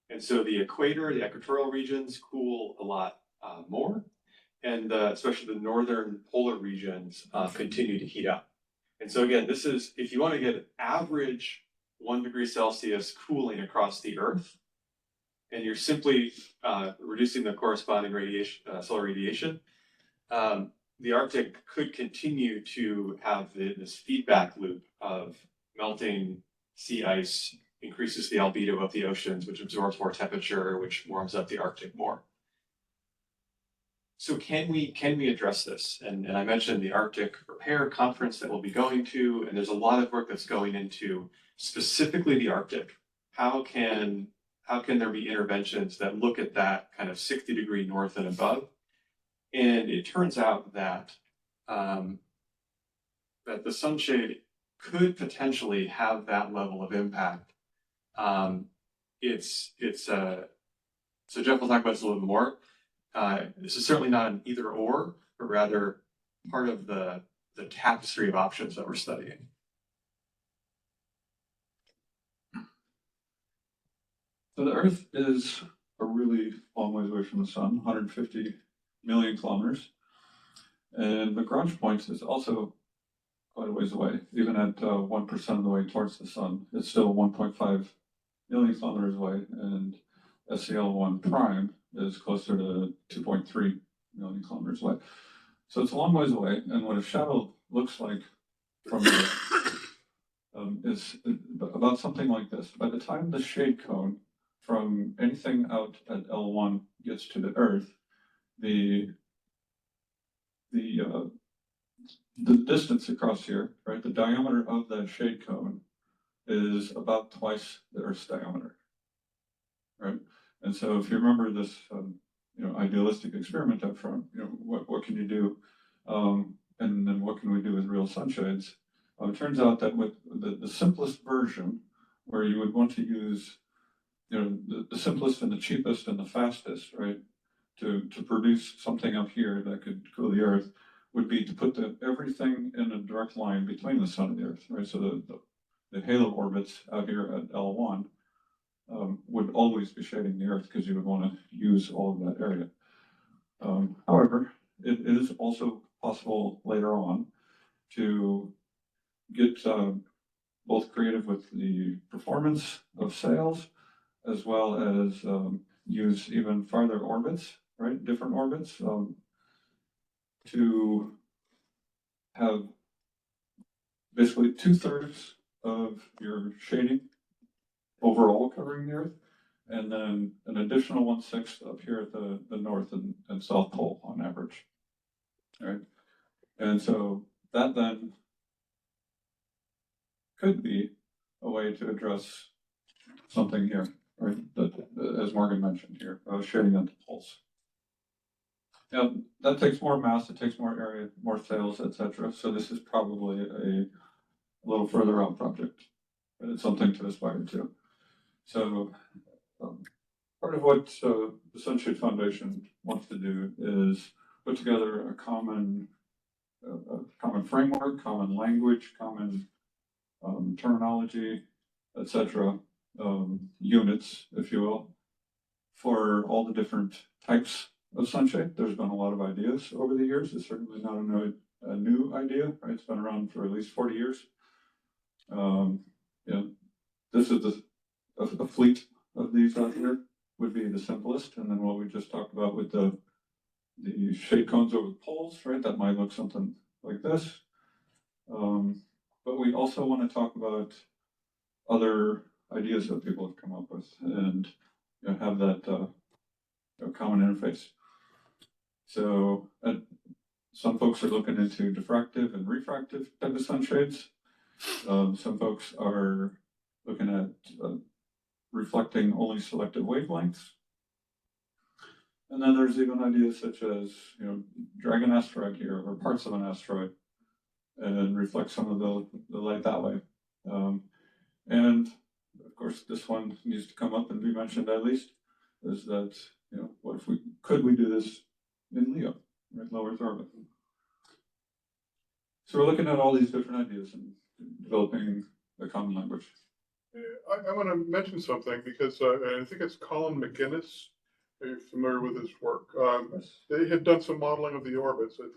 S6: And so the equator, the equatorial regions cool a lot more, and especially the northern polar regions continue to heat up. And so again, this is, if you want to get average 1 degree Celsius cooling across the Earth, and you're simply reducing the corresponding radiation, solar radiation, the Arctic could continue to have this feedback loop of melting sea ice increases the albedo of the oceans, which absorbs more temperature, which warms up the Arctic more. So can we address this? And I mentioned the Arctic Repair Conference that we'll be going to, and there's a lot of work that's going into specifically the Arctic. How can there be interventions that look at that kind of 60-degree north and above? And it turns out that that the sunshade could potentially have that level of impact. So Jeff will talk about this a little bit more. This is certainly not an either or, but rather part of the tapestry of options that we're studying.
S7: So the Earth is a really long ways away from the sun, 150 million kilometers. And Lagrange point is also quite a ways away. Even at 1% of the way towards the sun, it's still 1.5 million kilometers away. And SCL1 prime is closer to 2.3 million kilometers away. So it's a long ways away. And what a shadow looks like from the is about something like this. By the time the shade cone from anything out at L1 gets to the Earth, the distance across here, right, the diameter of that shade cone is about twice the Earth's diameter, right? And so if you remember this, idealistic experiment up front, what can you do? And then what can we do with real sunshades? It turns out that with the simplest version, where you would want to use the simplest and the cheapest and the fastest, right, to produce something up here that could cool the Earth, would be to put everything in a direct line between the sun and the Earth, right? So the halo orbits out here at L1 would always be shading the Earth because you would want to use all of that area. However, it is also possible later on to get both creative with the performance of sails, as well as use even farther orbits, right? Different orbits to have basically 2/3 of your shading overall covering the Earth, and then an additional 1/6 up here at the North and South Pole on average, right? And so that then could be a way to address something here, right? That, as Morgan mentioned here, shading at the poles. Now, that takes more mass, it takes more area, more sails, etc. So this is probably a little further out project, but it's something to aspire to. So part of what the Sunshade Foundation wants to do is put together a common framework, common language, common terminology, etc. Units, if you will, for all the different types of sunshade. There's been a lot of ideas over the years. It's certainly not a new idea, right? It's been around for at least 40 years. Yeah, this is a fleet of these out here would be the simplest. And then what we just talked about with the shade cones over the poles, right? That might look something like this. But we also want to talk about other ideas that people have come up with and have that common interface. So some folks are looking into diffractive and refractive type of sunshades. Some folks are looking at reflecting only selective wavelengths. And then there's even ideas such as, drag an asteroid here or parts of an asteroid and reflect some of the light that way. And of course, this one needs to come up and be mentioned at least, is that, what if could we do this in LEO, right, low Earth orbit? So we're looking at all these different ideas and developing a common language.
S3: I want to mention something because I think it's Colin McGinnis. Are you familiar with his work? They had done some modeling of the orbits at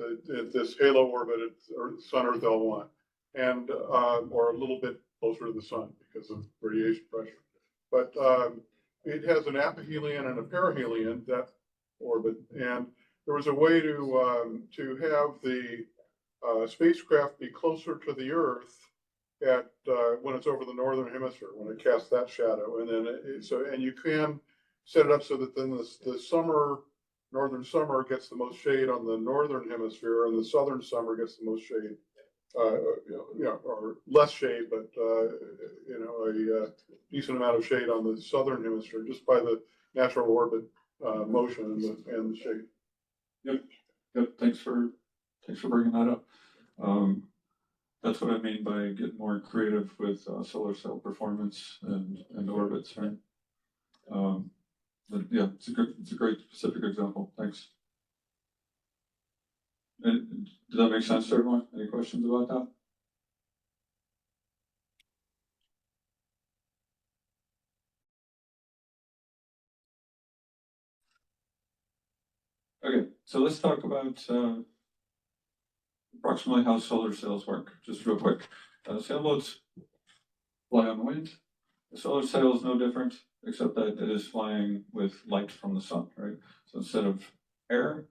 S3: this halo orbit at Sun Earth L1, and or a little bit closer to the sun because of radiation pressure. But it has an aphelion and a perihelion, that orbit, and there was a way to have the spacecraft be closer to the Earth at when it's over the northern hemisphere, when it casts that shadow, and then and you can set it up so that then the northern summer gets the most shade on the northern hemisphere, and the southern summer gets the most shade, or less shade, but a decent amount of shade on the southern hemisphere just by the natural orbit motion and the shade.
S7: Yep. Thanks for bringing that up. That's what I mean by getting more creative with solar cell performance and orbits, right? But yeah, it's a great specific example. Thanks. And does that make sense to everyone? Any questions about that? Okay, so let's talk about approximately how solar cells work, just real quick. Sailboats fly on the wind. The solar sail is no different, except that it is flying with light from the sun, right? So instead of air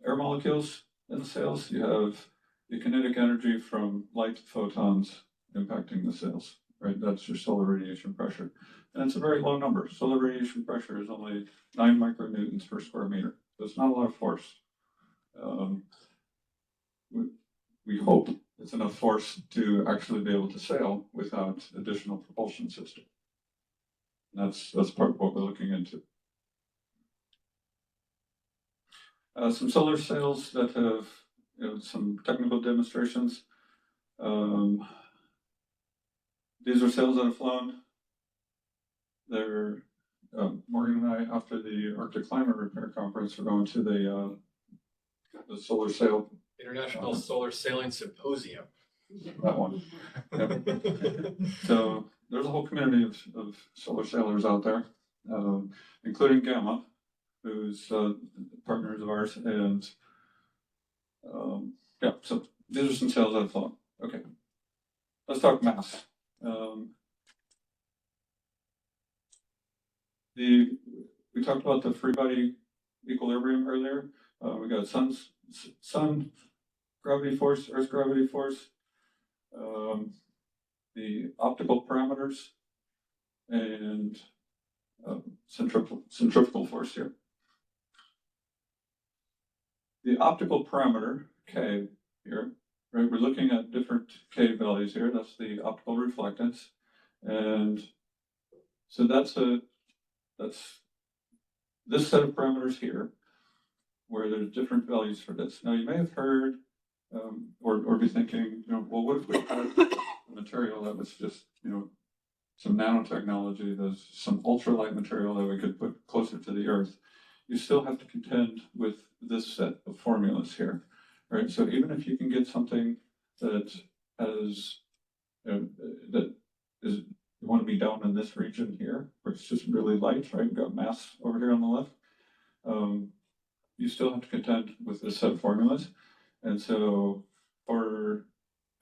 S7: molecules in the sails, you have the kinetic energy from light photons impacting the sails, right? That's your solar radiation pressure. And it's a very low number. Solar radiation pressure is only 9 micronewtons per square meter. So it's not a lot of force. We hope it's enough force to actually be able to sail without additional propulsion system. And that's part of what we're looking into. Some solar sails that have some technical demonstrations. These are sails that have flown. They're Morgan and I, after the Arctic Climate Repair Conference, are going to the solar sail.
S8: International Solar Sailing Symposium.
S7: That one. Yep. So there's a whole community of solar sailors out there, including Gamma, who's partners of ours, and yeah. So these are some sails that have flown. Okay, let's talk mass. We talked about the free body equilibrium earlier. We got sun gravity force, Earth gravity force, the optical parameters, and centrifugal force here. The optical parameter, K, here, right? We're looking at different K values here. That's the optical reflectance. And so that's this set of parameters here, where there's different values for this. Now you may have heard or be thinking, well, what if we had a material that was just, some nanotechnology, there's some ultralight material that we could put closer to the Earth. You still have to contend with this set of formulas here, right? So even if you can get something that has, that is, you want to be down in this region here, where it's just really light, right? We've got mass over here on the left. You still have to contend with this set of formulas. And so for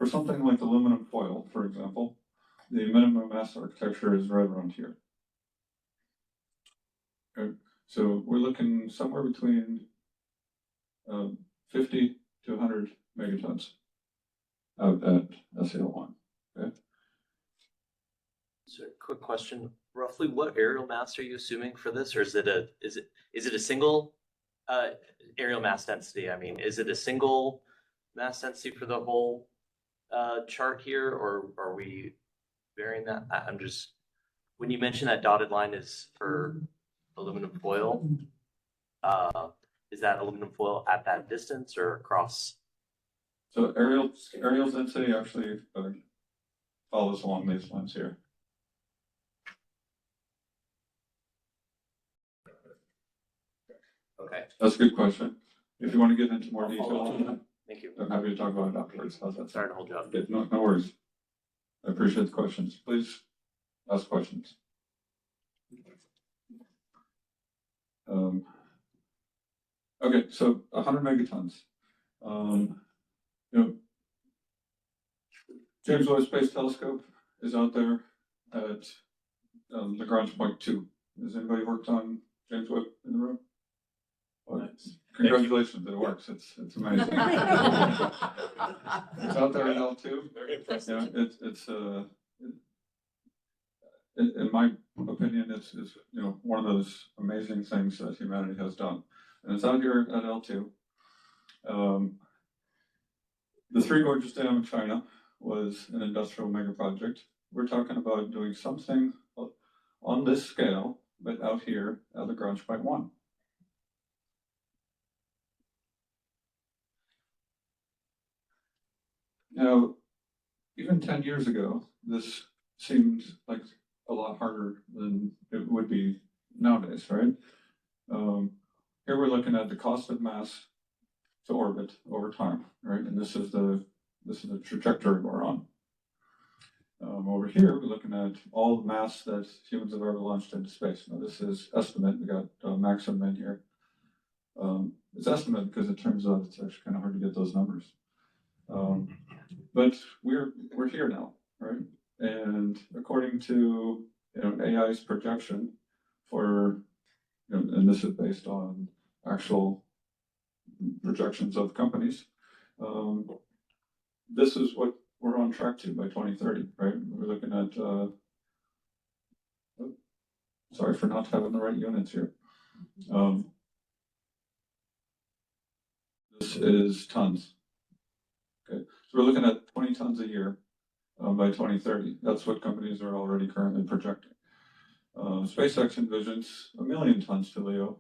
S7: something like aluminum foil, for example, the minimum mass architecture is right around here. Okay, so we're looking somewhere between 50 to 100 megatons out at SEL1. Okay.
S4: So quick question, roughly what aerial mass are you assuming for this, or is it a single aerial mass density? I mean, is it a single mass density for the whole chart here, or are we varying that? I'm just, when you mention that dotted line is for aluminum foil, is that aluminum foil at that distance or across?
S7: So aerial density actually follows along these lines here.
S4: Okay,
S7: That's a good question. If you want to get into more detail,
S4: thank you.
S7: I'm happy to talk about it afterwards. How's that?
S4: Sorry to hold you up.
S7: Yeah, no worries. I appreciate the questions. Please ask questions. Okay, so 100 megatons. You know, James Webb Space Telescope is out there at Lagrange point 2. Has anybody worked on James Webb in the room? Well, congratulations, it works. It's amazing. It's out there at L2.
S8: Very impressive.
S7: Yeah, it's in my opinion, it's one of those amazing things that humanity has done, and it's out here at L2. The Three Gorges Dam in China was an industrial mega project. We're talking about doing something on this scale, but out here at Lagrange point 1. Now, even 10 years ago, this seemed like a lot harder than it would be nowadays, right? Here we're looking at the cost of mass to orbit over time, right? And this is the trajectory we're on. Over here, we're looking at all the mass that humans have ever launched into space. Now, this is estimate. We got maximum in here. It's estimate because it turns out it's actually kind of hard to get those numbers. But we're here now, right? And according to AI's projection for, and this is based on actual projections of companies, this is what we're on track to by 2030, right? We're looking at, sorry for not having the right units here. This is tons. Okay, so we're looking at 20 tons a year by 2030. That's what companies are already currently projecting. SpaceX envisions 1 million tons to LEO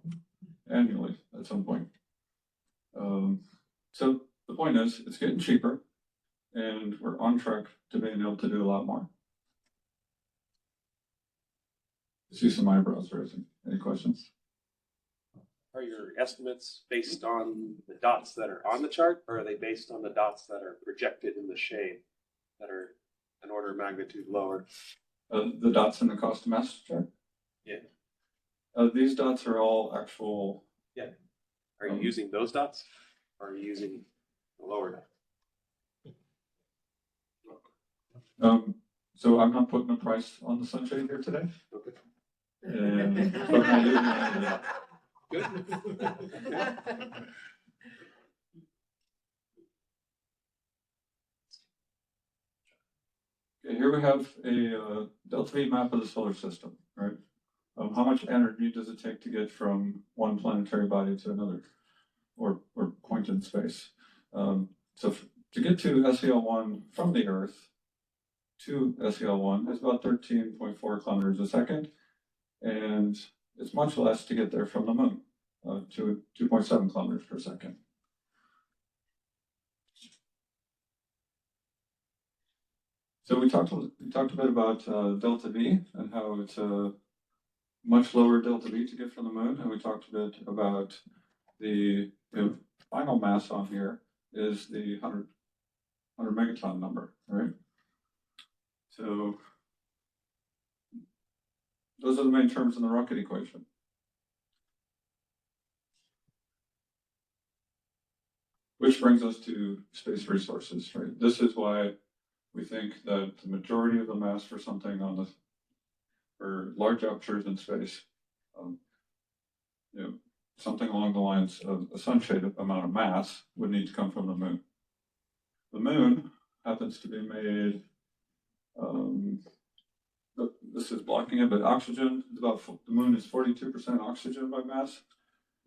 S7: annually at some point. So the point is, it's getting cheaper, and we're on track to being able to do a lot more. I see some eyebrows raising. Any questions?
S9: Are your estimates based on the dots that are on the chart, or are they based on the dots that are projected in the shade that are an order of magnitude lower?
S7: The dots in the cost of mass chart?
S9: Yeah.
S7: These dots are all actual.
S9: Yeah. Are you using those dots, or are you using the lower dot?
S7: So I'm not putting a price on the sunshade here today.
S9: Okay.
S7: And but I do know that.
S9: Good.
S7: Okay, here we have a delta V map of the solar system, right? How much energy does it take to get from one planetary body to another, or point in space? So to get to SEL1 from the Earth to SEL1 is about 13.4 kilometers a second, and it's much less to get there from the moon, to 2.7 kilometers per second. So we talked a bit about delta V and how it's a much lower delta V to get from the moon, and we talked a bit about the final mass on here is the 100 megaton number, right? So those are the main terms in the rocket equation. Which brings us to space resources, right? This is why we think that the majority of the mass for something on the, for large apertures in space, you know, something along the lines of a sunshade amount of mass would need to come from the moon. The moon happens to be made, this is blocking it, but oxygen is about, the moon is 42% oxygen by mass,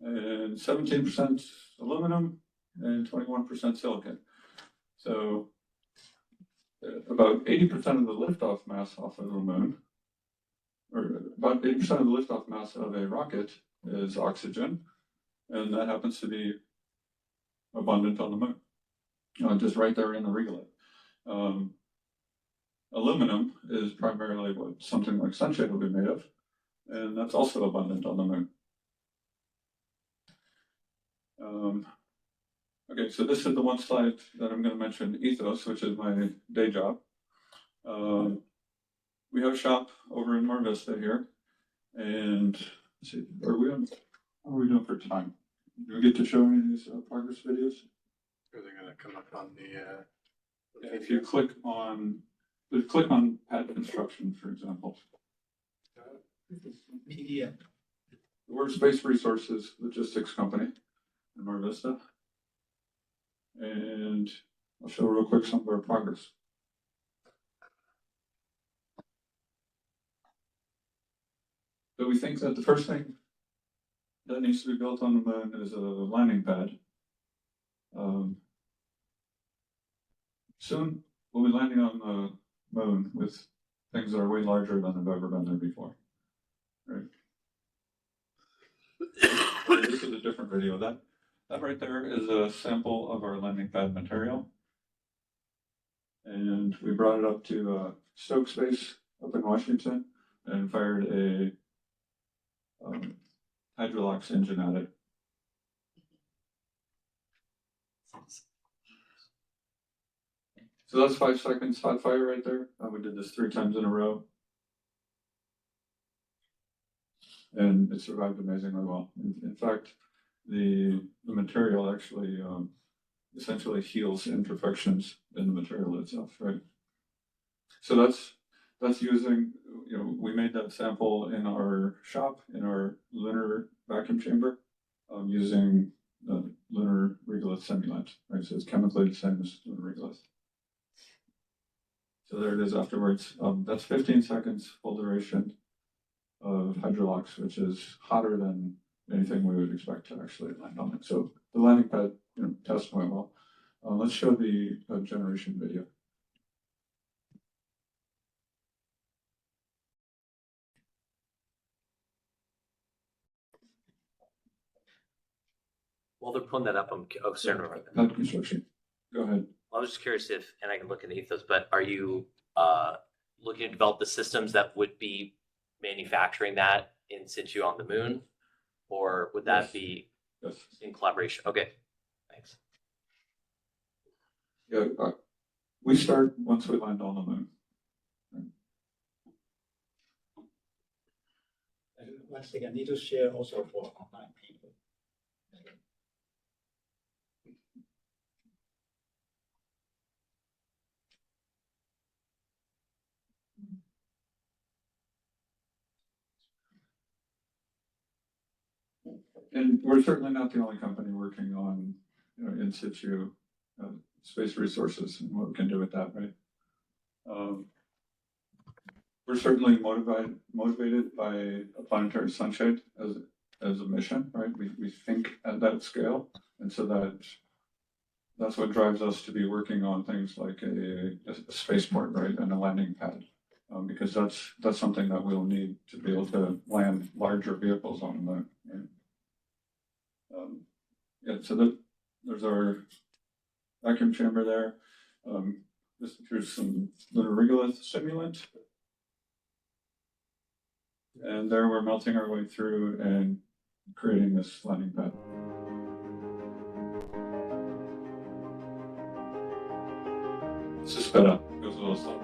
S7: and 17% aluminum, and 21% silicon. So about 80% of the liftoff mass off of the moon, or about 80% of the liftoff mass of a rocket is oxygen, and that happens to be abundant on the moon, just right there in the regolith. Aluminum is primarily what something like sunshade will be made of, and that's also abundant on the moon. Okay, so this is the one slide that I'm going to mention, ethos, which is my day job. We have a shop over in Mar Vista here, and let's see, are we on? How are we doing for time? Do we get to show any of these progress videos?
S6: Are they gonna come up on the,
S7: Yeah, if you click on pad construction, for example.
S2: Media.
S7: We're a space resources logistics company in Mar Vista. And I'll show real quick some of our progress. So we think that the first thing that needs to be built on the moon is a landing pad. Soon we'll be landing on the moon with things that are way larger than have ever been there before. Right? This is a different video. That right there is a sample of our landing pad material. And we brought it up to Stoke Space up in Washington and fired a hydrolox engine at it. So that's 5 seconds hot fire right there. We did this 3 times in a row. And it survived amazingly well. In fact, the material actually essentially heals imperfections in the material itself, right? So that's using, you know, we made that sample in our shop, in our lunar vacuum chamber, using the lunar regolith simulant, right? So it's chemically the same as lunar regolith. So there it is afterwards. That's 15 seconds full duration of hydrolox, which is hotter than anything we would expect to actually land on it. So the landing pad, you know, test went well. Let's show the generation video.
S4: While they're pulling that up, oh, sorry.
S7: Pad construction. Go ahead.
S4: I was just curious if, and I can look in ethos, but are you looking to develop the systems that would be manufacturing that in situ on the moon? Or would that
S7: Yes.
S4: be
S7: Yes.
S4: in collaboration? Okay, thanks.
S7: Yeah, we start once we land on the moon.
S2: And one thing I need to share also for online people.
S7: And we're certainly not the only company working on, you know, in situ space resources and what we can do with that, right? We're certainly motivated by a planetary sunshade as a mission, right? We think at that scale, and so that's what drives us to be working on things like a spaceport, right, and a landing pad, because that's something that we'll need to be able to land larger vehicles on the moon. Right? Yeah, so there's our vacuum chamber there. Here's some lunar regolith simulant. And there we're melting our way through and creating this landing pad. This is sped up, goes a little slow.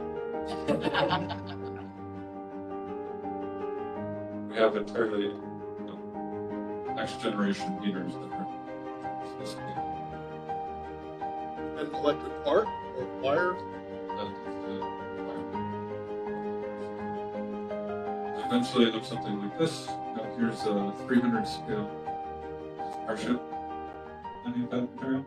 S7: We have entirely next generation heaters that are
S3: an electric arc or wire?
S7: Eventually it looks something like this. Now here's a 300 scale Starship landing pad material.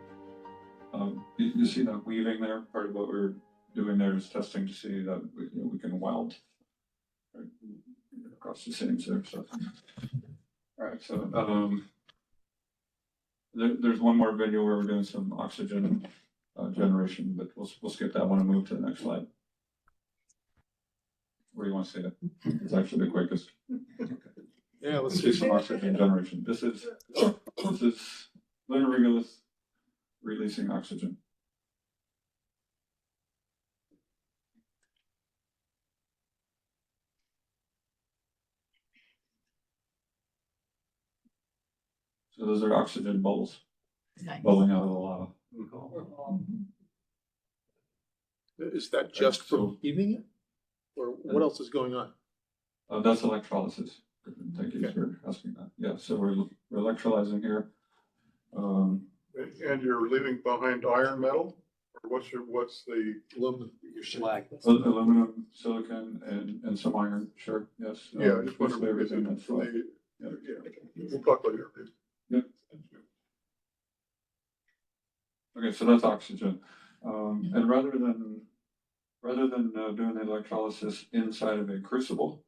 S7: You see that weaving there? Part of what we're doing there is testing to see that we can weld right, across the seams there. So, all right. So there's one more video where we're doing some oxygen generation, but we'll skip that one and move to the next slide. Where do you want to see it? It's actually the quickest.
S3: Yeah, let's
S7: See
S3: see.
S7: some oxygen generation. This is lunar regolith releasing oxygen. So those are oxygen bubbles bubbling out of the lava.
S3: Is that just for
S7: So-
S3: heating it? Or what else is going on?
S7: That's electrolysis. Thank you for asking that. Yeah, so we're electrolyzing here.
S3: And you're leaving behind iron metal? Or what's the
S2: Aluminum.
S9: Your slag.
S7: Aluminum, silicon, and some iron. Sure, yes.
S3: Yeah, I just wonder
S7: basically everything that's
S3: for
S7: left.
S3: the, yeah, we'll talk later.
S7: Yep. Okay, so that's oxygen. And rather than doing the electrolysis inside of a crucible,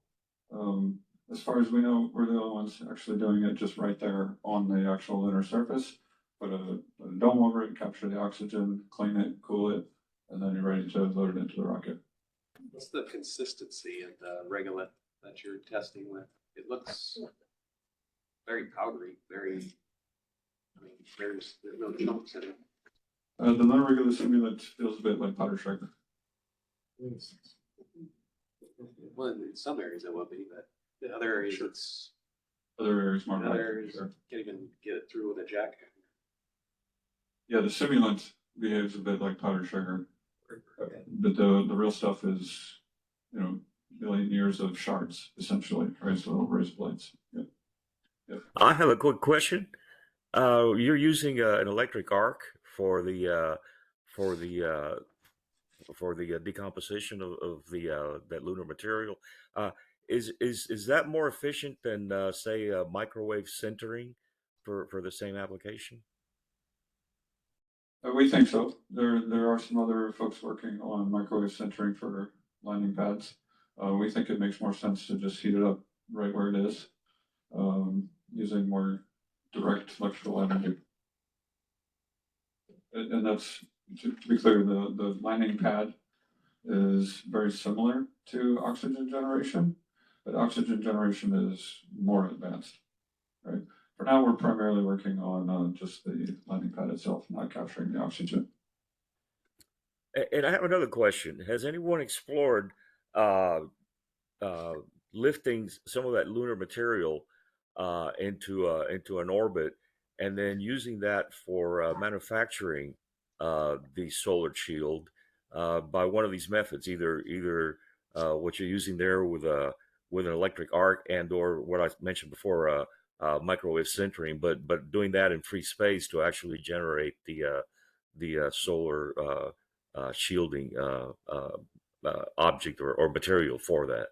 S7: as far as we know, we're the only ones actually doing it just right there on the actual lunar surface. Put a dome over it, capture the oxygen, clean it, cool it, and then you're ready to load it into the rocket.
S9: What's the consistency of the regolith that you're testing with? It looks very powdery, there's no chunks in it.
S7: The non-regular simulant feels a bit like powder sugar.
S9: Well, in some areas it will be, but in other areas it's,
S7: Other areas more.
S9: in other areas
S7: Sure.
S9: can't even get it through with a jacket.
S7: Yeah, the simulant behaves a bit like powder sugar, but the real stuff is, million years of shards, essentially, raised little raised blades. Yeah.
S10: I have a quick question. You're using an electric arc for the decomposition of the that lunar material. Is that more efficient than say microwave sintering for the same application?
S7: We think so. There are some other folks working on microwave sintering for landing pads. We think it makes more sense to just heat it up right where it is, using more direct electrical energy. And that's, to be clear, the landing pad is very similar to oxygen generation, but oxygen generation is more advanced, right? For now, we're primarily working on just the landing pad itself, not capturing the oxygen.
S10: And I have another question. Has anyone explored lifting some of that lunar material into an orbit and then using that for manufacturing the solar shield by one of these methods, either what you're using there with an electric arc and or what I mentioned before, microwave sintering, but doing that in free space to actually generate the solar shielding object or material for that.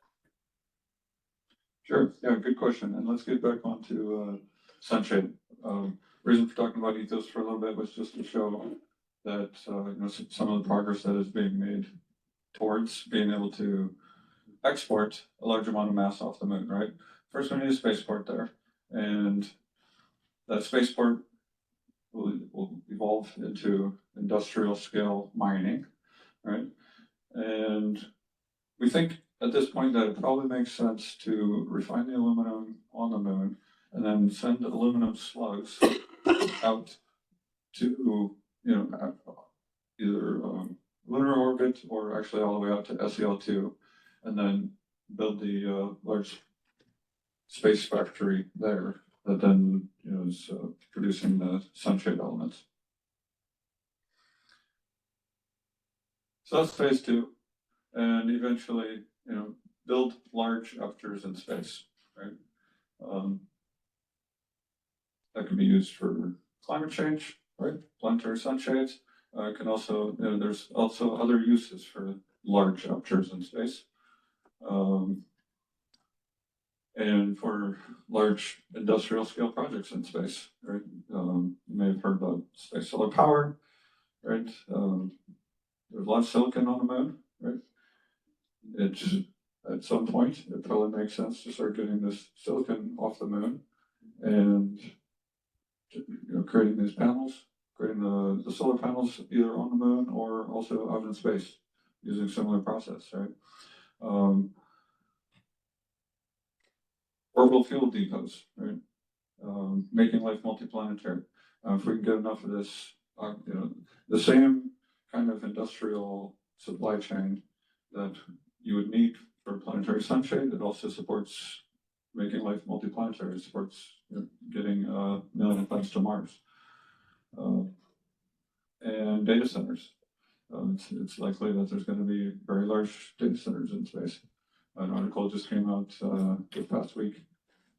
S7: Sure. Yeah, good question. And let's get back onto sunshade. Reason for talking about ethos for a little bit was just to show that some of the progress that is being made towards being able to export a large amount of mass off the moon. Right. First, we need a spaceport there, and that spaceport will evolve into industrial scale mining. Right, and we think at this point that it probably makes sense to refine the aluminum on the moon and then send aluminum slugs out to, either lunar orbit or actually all the way out to SEL2, and then build the large space factory there that then is producing the sunshade elements. So that's phase 2, and eventually, build large apertures in space, right? That can be used for climate change, right? Planetary sunshades, Can also, there's also other uses for large apertures in space. And for large industrial scale projects in space, right? You may have heard about space solar power, right? There's a lot of silicon on the moon, right? It's at some point, it probably makes sense to start getting this silicon off the moon and creating these panels, creating the solar panels either on the moon or also out in space using similar process, right? Orbital fuel depots, right? Making life multiplanetary. If we can get enough of this, the same kind of industrial supply chain that you would need for planetary sunshade, it also supports making life multiplanetary, supports getting a million planets to Mars. And data centers. It's likely that there's going to be very large data centers in space. An article just came out this past week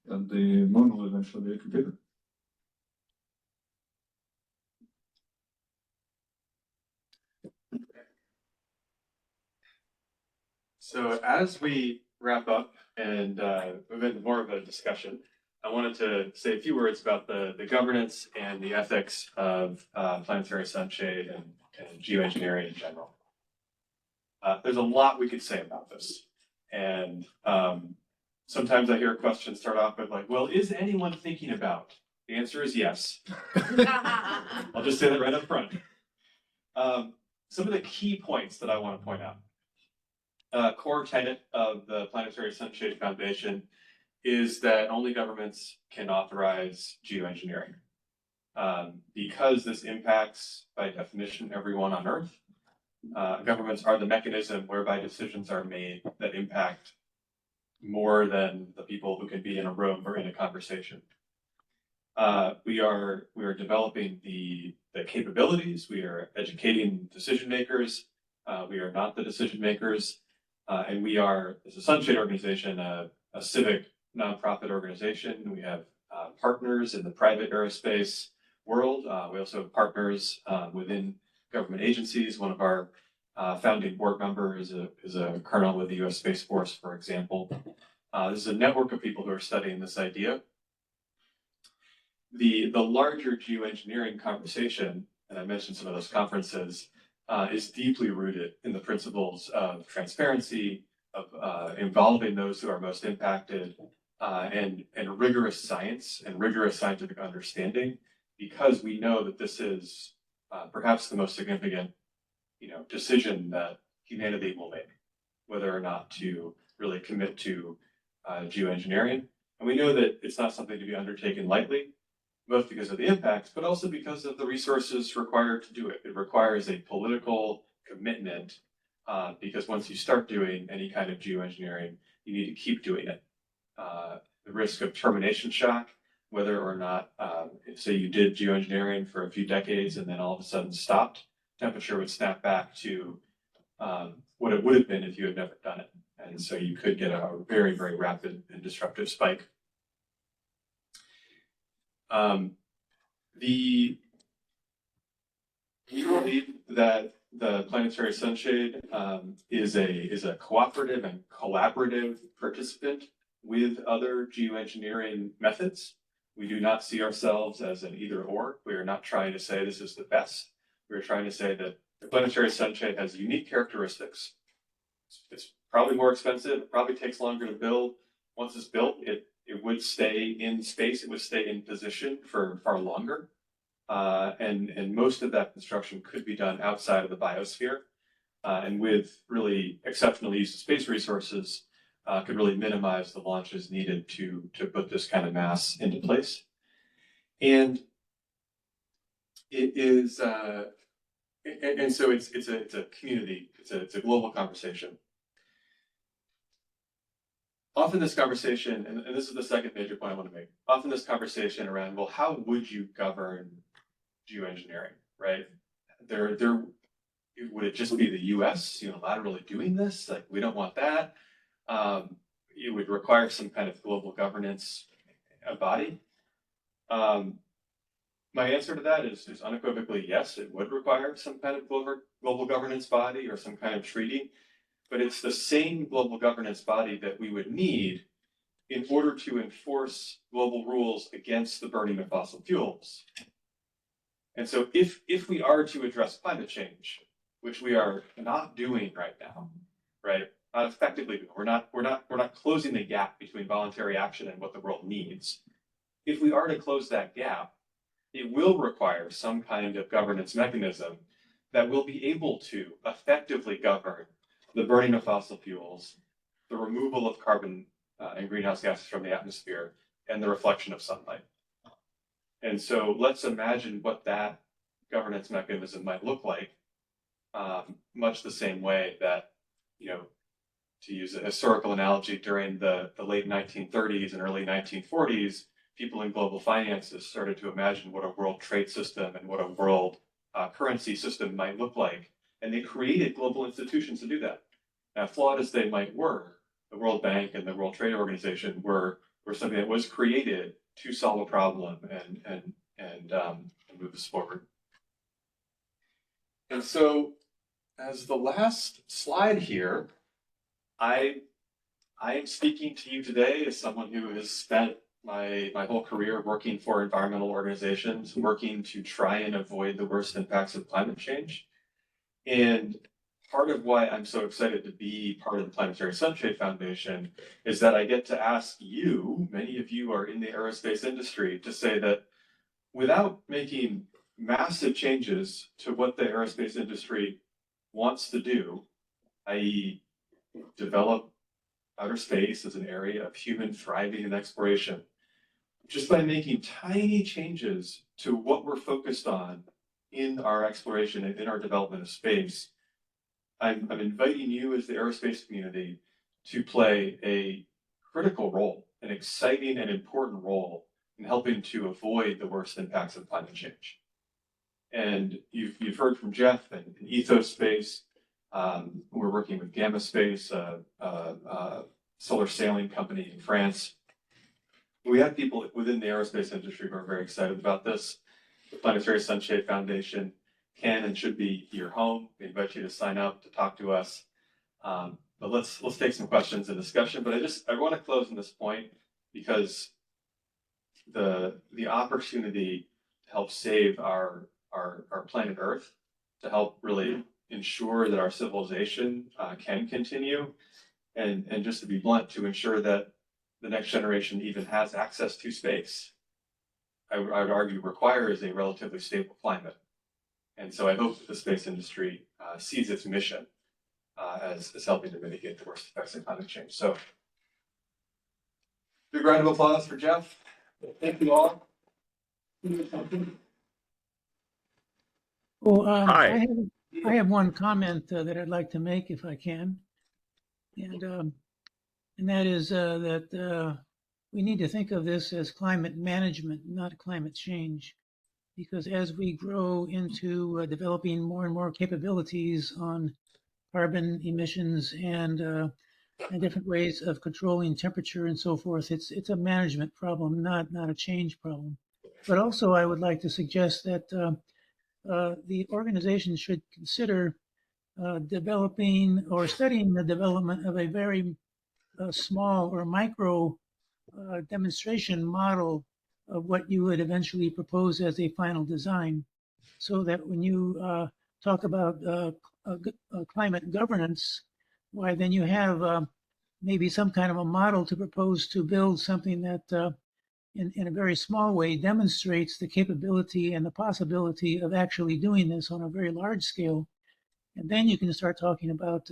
S7: that the moon will eventually be a computer.
S6: So as we wrap up and move into more of a discussion, I wanted to say a few words about the governance and the ethics of planetary sunshade and geoengineering in general. There's a lot we could say about this. And sometimes I hear questions start off with like, well, is anyone thinking about? The answer is yes. I'll just say that right up front. Some of the key points that I want to point out. Core tenet of the Planetary Sunshade Foundation is that only governments can authorize geoengineering. Because this impacts, by definition, everyone on Earth, governments are the mechanism whereby decisions are made that impact more than the people who can be in a room or in a conversation. We are developing the capabilities, we are educating decision makers, we are not the decision makers, and we are, as a Sunshade organization, a civic nonprofit organization. We have partners in the private aerospace world. We also have partners within government agencies. One of our founding board members is a colonel with the U.S. Space Force, for example. This is a network of people who are studying this idea. The larger geoengineering conversation, and I mentioned some of those conferences, is deeply rooted in the principles of transparency, of involving those who are most impacted, and rigorous science and rigorous scientific understanding, because we know that this is perhaps the most significant, decision that humanity will make, whether or not to really commit to geoengineering. And we know that it's not something to be undertaken lightly, both because of the impacts, but also because of the resources required to do it. It requires a political commitment, because once you start doing any kind of geoengineering, you need to keep doing it. The risk of termination shock, whether or not, say you did geoengineering for a few decades and then all of a sudden stopped, temperature would snap back to what it would have been if you had never done it. And so you could get a very, very rapid and disruptive spike. We believe that the Planetary Sunshade is a cooperative and collaborative participant with other geoengineering methods. We do not see ourselves as an either or. We are not trying to say this is the best. We are trying to say that the Planetary Sunshade has unique characteristics. It's probably more expensive. It probably takes longer to build. Once it's built, it would stay in space. It would stay in position for far longer. And most of that construction could be done outside of the biosphere. And with really exceptional use of space resources, could really minimize the launches needed to put this kind of mass into place. And it is, and so it's a community, it's a global conversation. Often this conversation, and this is the second major point I want to make, often this conversation around, well, how would you govern geoengineering, right? Would it just be the US unilaterally doing this? Like, we don't want that. It would require some kind of global governance body. My answer to that is unequivocally yes, it would require some kind of global governance body or some kind of treaty, but it's the same global governance body that we would need in order to enforce global rules against the burning of fossil fuels. And so if we are to address climate change, which we are not doing right now, right? Not effectively doing, we're not closing the gap between voluntary action and what the world needs. If we are to close that gap, it will require some kind of governance mechanism that will be able to effectively govern the burning of fossil fuels, the removal of carbon and greenhouse gases from the atmosphere, and the reflection of sunlight. And so let's imagine what that governance mechanism might look like, much the same way that, you know, to use a historical analogy, during the late 1930s and early 1940s, people in global finances started to imagine what a world trade system and what a world currency system might look like. And they created global institutions to do that. Now, flawed as they might were, the World Bank and the World Trade Organization were something that was created to solve a problem and move us forward. And so, as the last slide here, I am speaking to you today as someone who has spent my whole career working for environmental organizations, working to try and avoid the worst impacts of climate change. And part of why I'm so excited to be part of the Planetary Sunshade Foundation is that I get to ask you, many of you are in the aerospace industry, to say that without making massive changes to what the aerospace industry wants to do, i.e. develop outer space as an area of human thriving and exploration, just by making tiny changes to what we're focused on in our exploration and in our development of space, I'm inviting you as the aerospace community to play a critical role, an exciting and important role in helping to avoid the worst impacts of climate change. And you've heard from Jeff and Ethos Space. We're working with Gamma Space, solar sailing company in France. We have people within the aerospace industry who are very excited about this. The Planetary Sunshade Foundation can and should be your home. We invite you to sign up to talk to us. But let's take some questions and discussion. But I want to close on this point because the opportunity to help save our planet Earth, to help really ensure that our civilization can continue, and just to be blunt, to ensure that the next generation even has access to space, I would argue requires a relatively stable climate. And so I hope that the space industry sees its mission as helping to mitigate the worst effects of climate change. So, big round of applause for Jeff. Thank you all.
S11: Well,
S10: Hi.
S11: I have one comment that I'd like to make if I can. And that is that we need to think of this as climate management, not climate change. Because as we grow into developing more and more capabilities on carbon emissions and different ways of controlling temperature and so forth, it's a management problem, not a change problem. But also, I would like to suggest that the organization should consider developing or studying the development of a very small or micro demonstration model of what you would eventually propose as a final design, so that when you talk about climate governance, why then you have maybe some kind of a model to propose to build something that in a very small way demonstrates the capability and the possibility of actually doing this on a very large scale. And then you can start talking about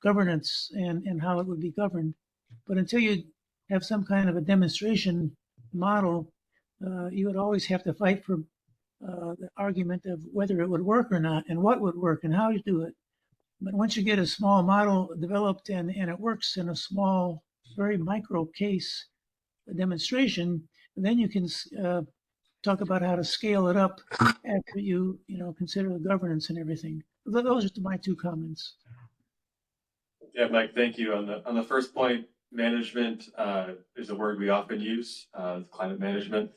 S11: governance and how it would be governed. But until you have some kind of a demonstration model, you would always have to fight for the argument of whether it would work or not, and what would work, and how you do it. But once you get a small model developed and it works in a small, very micro case demonstration, then you can talk about how to scale it up after you consider the governance and everything. Those are my two comments.
S6: Yeah, Mike, thank you. On the first point, management is a word we often use, climate management.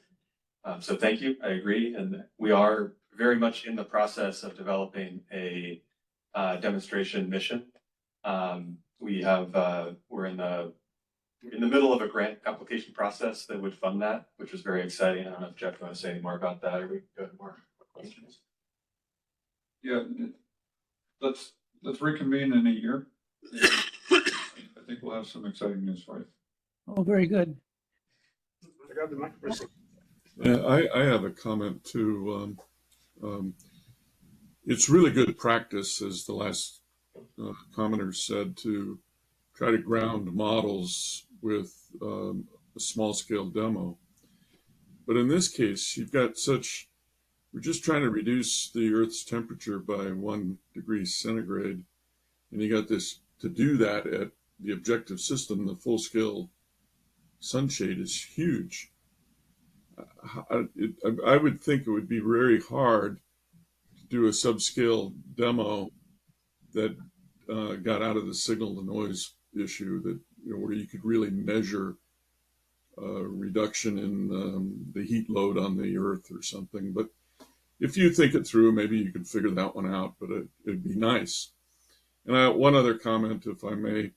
S6: So thank you, I agree, and we are very much in the process of developing a demonstration mission. We're in the middle of a grant application process that would fund that, which is very exciting. I don't know if Jeff, you want to say any more about that, or we can go to more questions.
S7: Yeah, let's reconvene in a year. I think we'll have some exciting news for you.
S11: Oh, very good.
S1: I got the microphone.
S12: I have a comment too. It's really good practice, as the last commenter said, to try to ground models with a small scale demo. But in this case, we're just trying to reduce the Earth's temperature by 1 degree centigrade. And you got this, to do that at the objective system, the full scale sunshade is huge. I would think it would be very hard to do a subscale demo that got out of the signal to noise issue, that where you could really measure reduction in the heat load on the Earth or something. But if you think it through, maybe you could figure that one out. But it'd be nice. And one other comment, if I may.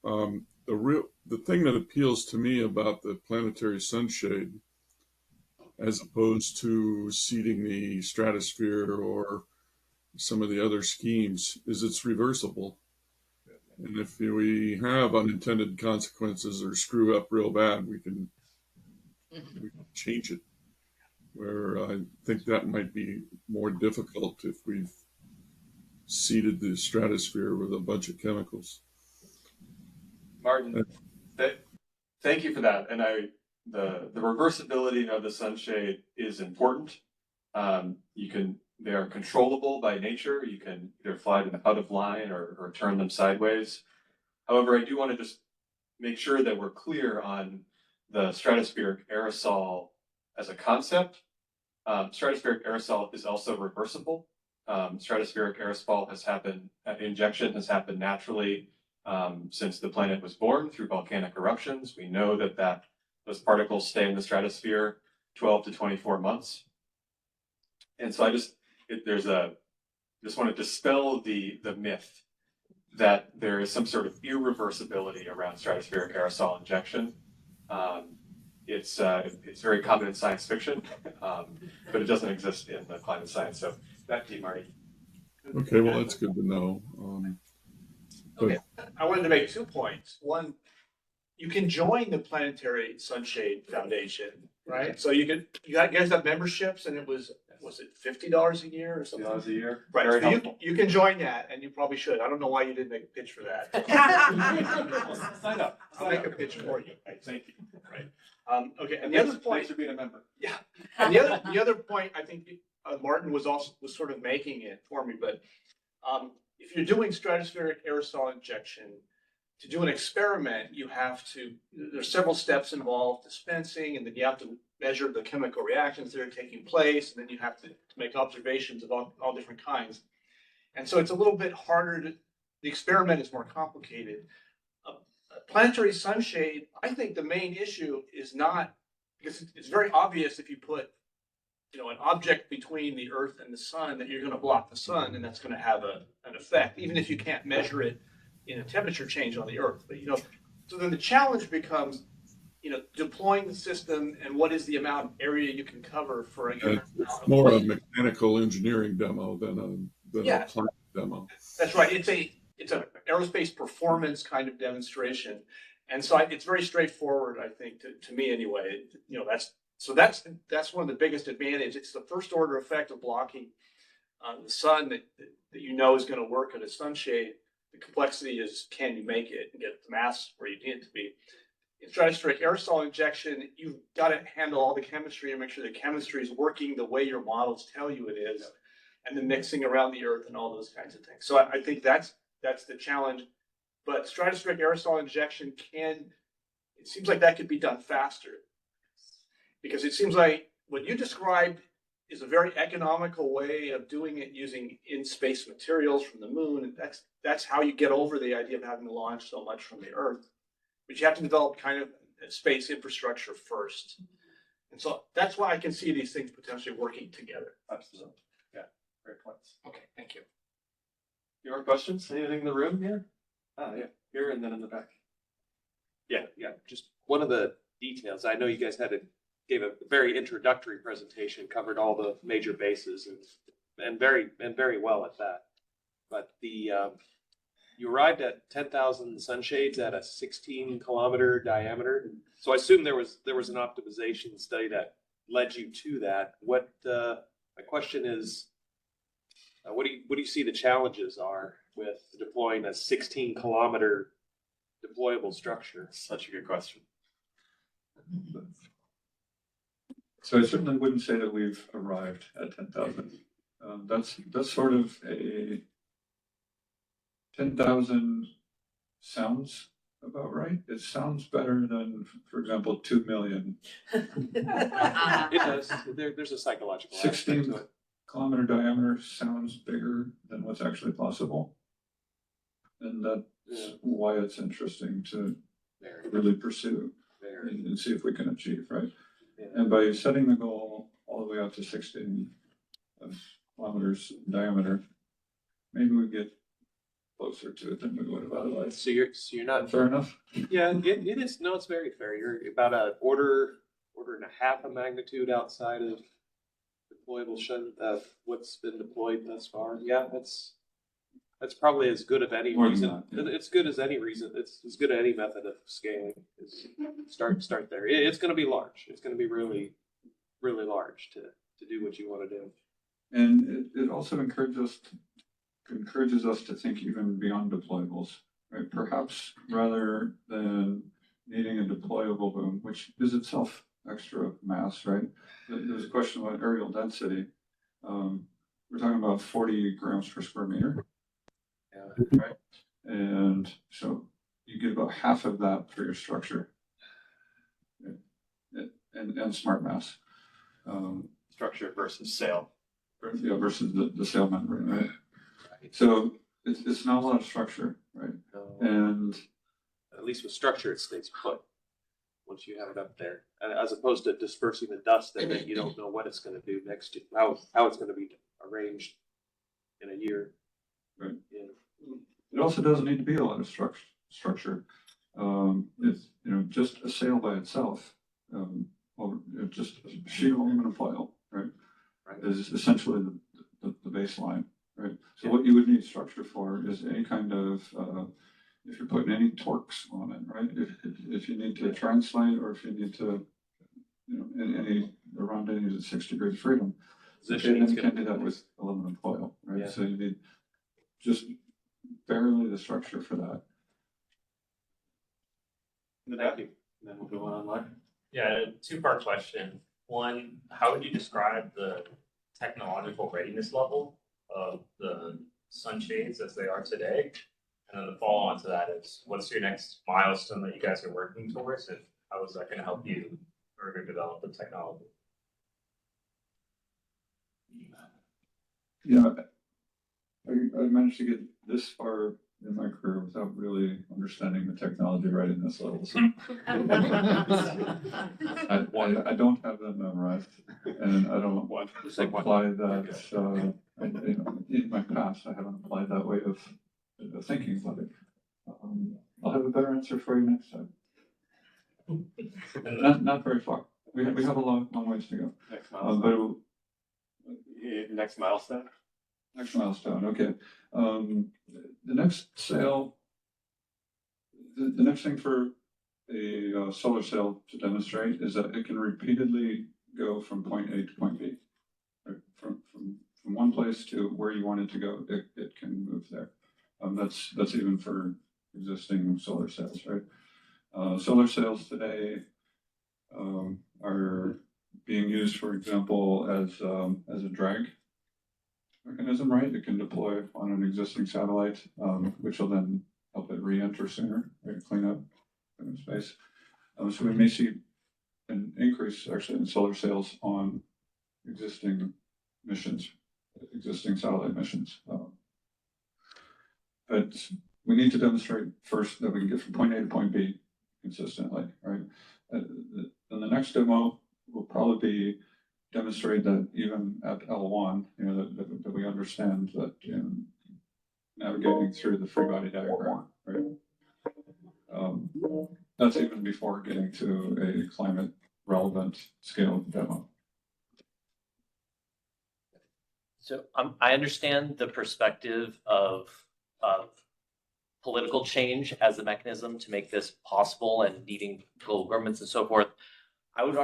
S12: The thing that appeals to me about the planetary sunshade, as opposed to seeding the stratosphere or some of the other schemes, is it's reversible. And if we have unintended consequences or screw up real bad, we can change it. Where I think that might be more difficult if we've seeded the stratosphere with a bunch of chemicals.
S6: Martin, thank you for that. And the reversibility of the sunshade is important. They are controllable by nature. You can either fly them out of line or turn them sideways. However, I do want to just make sure that we're clear on the stratospheric aerosol as a concept. Stratospheric aerosol is also reversible. Stratospheric aerosol injection has happened naturally since the planet was born through volcanic eruptions. We know that those particles stay in the stratosphere 12 to 24 months. And so I just want to dispel the myth that there is some sort of irreversibility around stratospheric aerosol injection. It's very common in science fiction, but it doesn't exist in the climate science. So back to you, Marty.
S12: Okay, well, that's good to know.
S1: Okay, I wanted to make 2 points. One, you can join the Planetary Sunshade Foundation, right? So you guys have memberships, and was it $50 a year or something?
S6: $50 a year.
S1: Right,
S6: Very
S1: so
S6: helpful.
S1: you can join that, and you probably should. I don't know why you didn't make a pitch for that.
S6: Sign up.
S1: I'll make a pitch for you. Right, thank you. Right. Okay, and the
S6: Thanks
S1: other point.
S6: Thanks for being a member.
S1: Yeah, and the other point, I think Martin was sort of making it for me, but if you're doing stratospheric aerosol injection, to do an experiment, there's several steps involved, dispensing, and then you have to measure the chemical reactions that are taking place, and then you have to make observations of all different kinds. And so it's a little bit harder the experiment is more complicated. Planetary sunshade, I think the main issue is not, because it's very obvious if you put an object between the Earth and the sun, that you're going to block the sun, and that's going to have an effect, even if you can't measure it in a temperature change on the Earth. But so then the challenge becomes, deploying the system, and what is the amount of area you can cover for a given amount of
S12: More a
S1: weight.
S12: mechanical engineering demo than a climate demo.
S1: That's right. It's an aerospace performance kind of demonstration, and so it's very straightforward, I think, to me anyway. That's one of the biggest advantages. It's the first order effect of blocking the sun that is going to work at a sunshade. The complexity is, can you make it and get the mass where you need it to be? In stratospheric aerosol injection, you've got to handle all the chemistry and make sure the chemistry is working the way your models tell you it is, and the mixing around the Earth and all those kinds of things. So I think that's the challenge. But stratospheric aerosol injection it seems like that could be done faster, because it seems like what you described is a very economical way of doing it using in-space materials from the moon. And that's how you get over the idea of having to launch so much from the Earth. But you have to develop kind of a space infrastructure first. And so that's why I can see these things potentially working together.
S6: Absolutely. Yeah, great points.
S1: Okay, thank you.
S6: Any more questions? Anything in the room here? Yeah, here and then in the back.
S9: Yeah, just one of the details. I know you guys gave a very introductory presentation, covered all the major bases and very well at that. But you arrived at 10,000 sunshades at a 16-kilometer diameter. So I assume there was an optimization study that led you to that. What my question is, what do you see the challenges are with deploying a 16-kilometer deployable structure?
S6: Such a good question.
S7: So I certainly wouldn't say that we've arrived at 10,000. That's sort of a 10,000 sounds about right. It sounds better than, for example, 2 million.
S9: It does. There's a psychological aspect
S7: 16
S9: to it.
S7: kilometer diameter sounds bigger than what's actually possible. And that's why it's interesting to really pursue and see if we can achieve, right?
S9: Yeah.
S7: And by setting the goal all the way out to 16 kilometers in diameter, maybe we get closer to it than we would have otherwise.
S9: So you're not
S7: Fair enough?
S9: Yeah, it is. No, it's very fair. You're about an order and a half of magnitude outside of deployable of what's been deployed thus far. Yeah, that's probably as good of any
S7: More than
S9: reason.
S7: that, yeah.
S9: It's good as any reason. It's as good as any method of scaling. Is start there. It's going to be large. It's going to be really large to do what you want to do.
S7: And it also encourages us to think even beyond deployables, right? Perhaps rather than needing a deployable boom, which is itself extra mass, right? There's a question about aerial density. We're talking about 40 grams per square meter, right? And so you get about half of that for your structure and smart mass.
S6: Structure versus sail.
S7: Versus the sail membrane, right? So it's not a lot of structure, right? And
S9: At least with structure, it stays put once you have it up there, as opposed to dispersing the dust and then you don't know what it's going to do next to how it's going to be arranged in a year.
S7: Right.
S9: Yeah.
S7: It also doesn't need to be a lot of structure. It's just a sail by itself, or just a sheet of aluminum foil, right? Is essentially the baseline, right? So what you would need structure for is any kind of if you're putting any torques on it, right? If you need to translate, or if you need to, around any 6 degrees of freedom, then you can do that with aluminum foil, right?
S9: Yeah.
S7: So you need just barely the structure for that.
S6: Thank you. And then we'll go on online.
S13: Yeah, a two-part question. One, how would you describe the technological readiness level of the sunshades as they are today? And then the follow-on to that is, what's your next milestone that you guys are working towards, and how is that going to help you further develop the technology?
S7: Yeah, I managed to get this far in my career without really understanding the technology readiness levels. I don't have them memorized, and I don't apply that. In my past, I haven't applied that way of thinking about it. I'll have a better answer for you next time. Not very far. We have a long ways to go.
S6: Next milestone. Next milestone.
S7: Next milestone. Okay. The next sail. The next thing for a solar sail to demonstrate is that it can repeatedly go from point A to point B. Right? From one place to where you want it to go, it can move there. That's even for existing solar sails, right? Solar sails today are being used, for example, as a drag mechanism, right? It can deploy on an existing satellite, which will then help it re-enter sooner, right? Clean up in space. So we may see an increase actually in solar sails on existing missions, existing satellite missions. But we need to demonstrate first that we can get from point A to point B consistently, right? Then the next demo will probably be demonstrate that even at L1, that we understand that navigating through the free body diagram, right? That's even before getting to a climate relevant scale demo.
S4: So I understand the perspective of political change as a mechanism to make this possible and needing global governments and so forth. And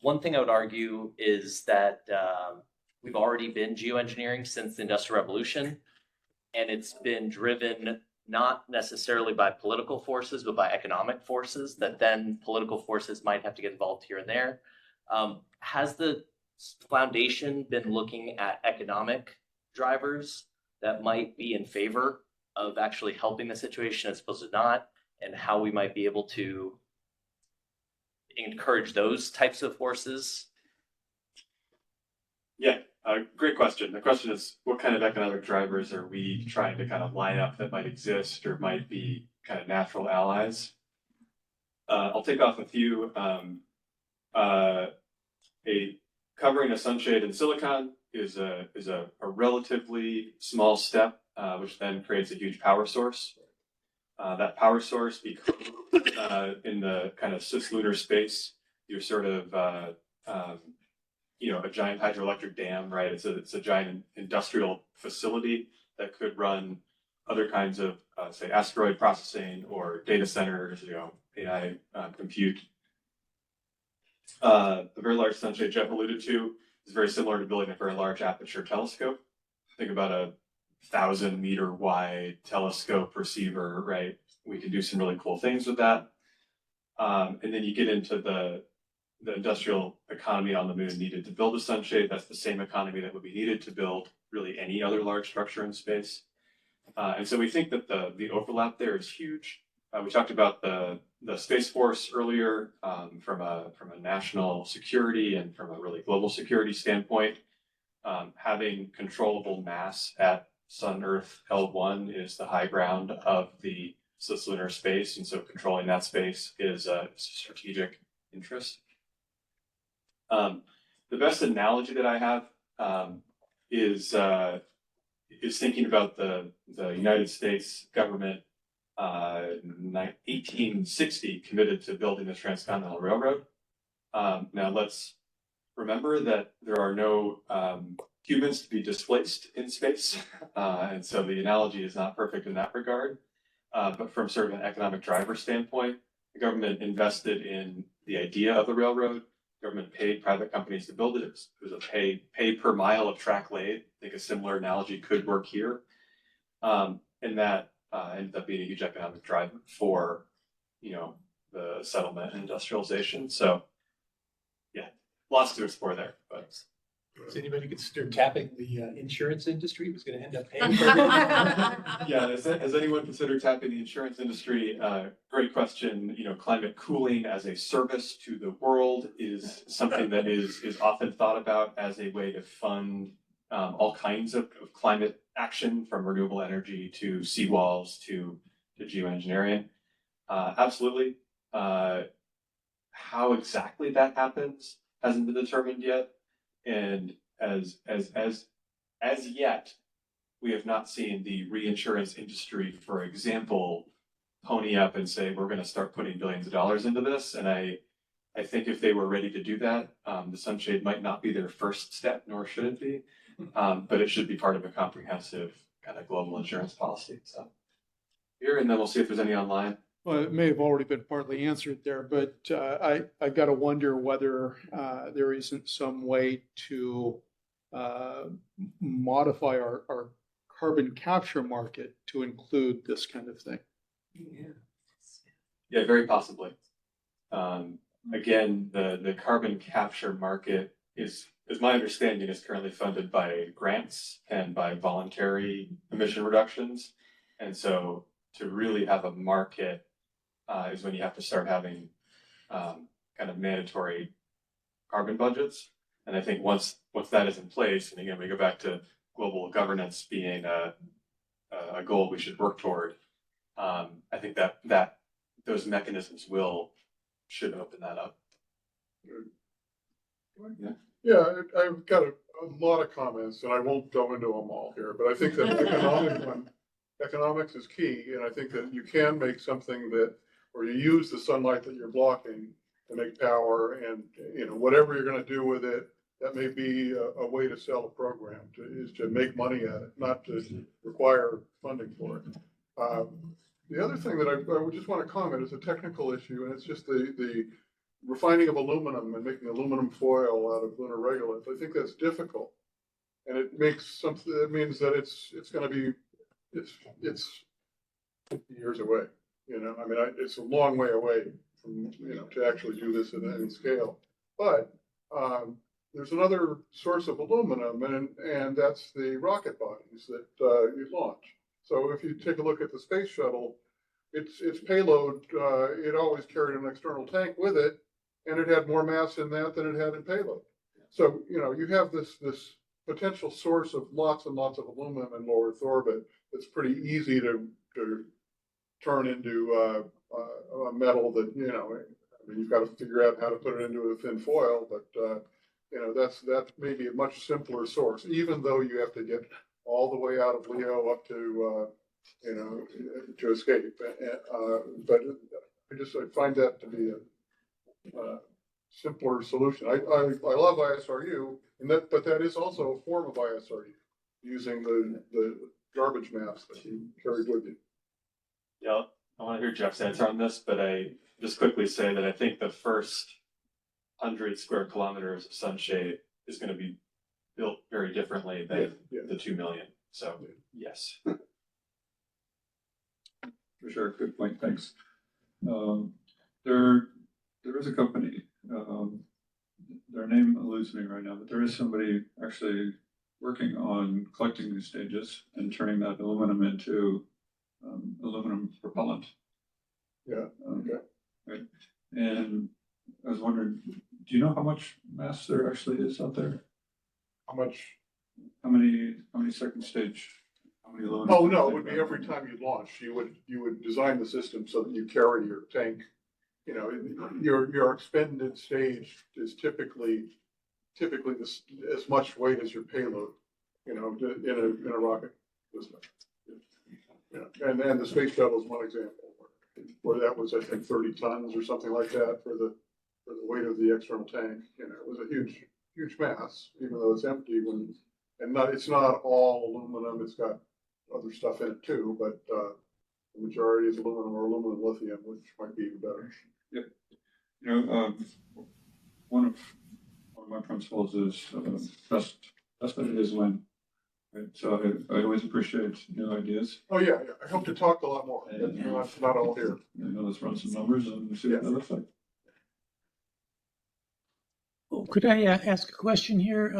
S4: one thing I would argue is that we've already been geoengineering since the Industrial Revolution, and it's been driven not necessarily by political forces, but by economic forces that then political forces might have to get involved here and there. Has the foundation been looking at economic drivers that might be in favor of actually helping the situation as opposed to not, and how we might be able to encourage those types of forces?
S6: Yeah, great question. The question is, what kind of economic drivers are we trying to kind of line up that might exist or might be kind of natural allies? I'll take off a few. Covering a sunshade in silicon is a relatively small step, which then creates a huge power source. That power source becomes in the kind of cislunar space, you're sort of a giant hydroelectric dam, right? It's a giant industrial facility that could run other kinds of say asteroid processing or data centers, AI compute. The very large sunshade Jeff alluded to is very similar to building a very large aperture telescope. Think about a 1,000-meter wide telescope receiver, right? We can do some really cool things with that. And then you get into the industrial economy on the moon needed to build a sunshade. That's the same economy that would be needed to build really any other large structure in space. And so we think that the overlap there is huge. We talked about the Space Force earlier from a national security and from a really global security standpoint. Having controllable mass at Sun-Earth L1 is the high ground of the cislunar space, and so controlling that space is a strategic interest. The best analogy that I have is thinking about the United States government in 1860 committed to building the Transcontinental Railroad. Now let's remember that there are no humans to be displaced in space, and so the analogy is not perfect in that regard. But from sort of an economic driver standpoint, the government invested in the idea of the railroad. The government paid private companies to build it. It was a pay per mile of track laid. I think a similar analogy could work here. And that ended up being a huge economic driver for, the settlement and industrialization. So, yeah, lots to explore there. But
S8: Is anybody consider tapping the insurance industry who's going to end up paying for everything?
S6: yeah, has anyone considered tapping the insurance industry? Great question. Climate cooling as a service to the world is something that is often thought about as a way to fund all kinds of climate action, from renewable energy to seawalls to geoengineering. Absolutely. How exactly that happens hasn't been determined yet. And as yet, we have not seen the reinsurance industry, for example, pony up and say, we're going to start putting billions of dollars into this. And I think if they were ready to do that, the sunshade might not be their first step, nor should it be. But it should be part of a comprehensive kind of global insurance policy. So here, and then we'll see if there's any online.
S3: Well, it may have already been partly answered there, but I got to wonder whether there isn't some way to modify our carbon capture market to include this kind of thing.
S6: Yeah, very possibly. Again, the carbon capture market is my understanding, is currently funded by grants and by voluntary emission reductions. And so to really have a market is when you have to start having kind of mandatory carbon budgets. And I think once that is in place, and again, we go back to global governance being a goal we should work toward, I think that those mechanisms should open that up.
S3: Yeah, I've got a lot of comments, and I won't go into them all here, but I think that economics is key, and I think that you can make something that, or you use the sunlight that you're blocking to make power, and, you know, whatever you're gonna do with it, that may be a way to sell a program, is to make money at it, not to require funding for it. The other thing that I would just want to comment is a technical issue, and it's just the refining of aluminum and making aluminum foil out of lunar regolith. I think that's difficult. And it makes something, it means that it's gonna be, it's 50 years away, you know, I mean, it's a long way away from, you know, to actually do this at any scale. But, there's another source of aluminum, and that's the rocket bodies that, you launch. So if you take a look at the space shuttle, its payload, it always carried an external tank with it, and it had more mass in that than it had in payload. So, you know, you have this potential source of lots and lots of aluminum in low Earth orbit. It's pretty easy to turn into a metal that, you know, I mean, you've got to figure out how to put it into a thin foil, but you know, that may be a much simpler source, even though you have to get all the way out of Leo up to you know, to escape. But I find that to be a simpler solution. I love ISRU, but that is also a form of ISRU, using the garbage mass that you carried with you.
S6: Yeah, I want to hear Jeff's answer on this, but I just quickly say that I think the first 100 square kilometers of sunshade is going to be built very differently than the 2 million. So yes.
S7: For sure, good point, thanks. There is a company, their name eludes me right now, but there is somebody actually working on collecting these stages and turning that aluminum into aluminum propellant.
S3: Yeah, okay.
S7: Right. And I was wondering, do you know how much mass there actually is out there?
S3: How much?
S7: How many second stage? How many aluminum?
S3: Oh, no, it would be every time you launch, you would design the system so that you carry your tank. You know, your expended stage is typically as much weight as your payload, you know, in a rocket system. Yeah. And the space shuttle is one example where that was, I think, 30 tons or something like that for the weight of the external tank. You know, it was a huge mass, even though it's empty. It's not all aluminum. It's got other stuff in it too, but the majority is aluminum or aluminum lithium, which might be even better.
S7: Yep. You know, one of my principles is best idea is when. Right. So I always appreciate new ideas.
S3: Oh yeah. I hope to talk a lot more. That's not all here.
S7: Let's run some numbers and see what that looks like.
S11: Oh, could I ask a question here?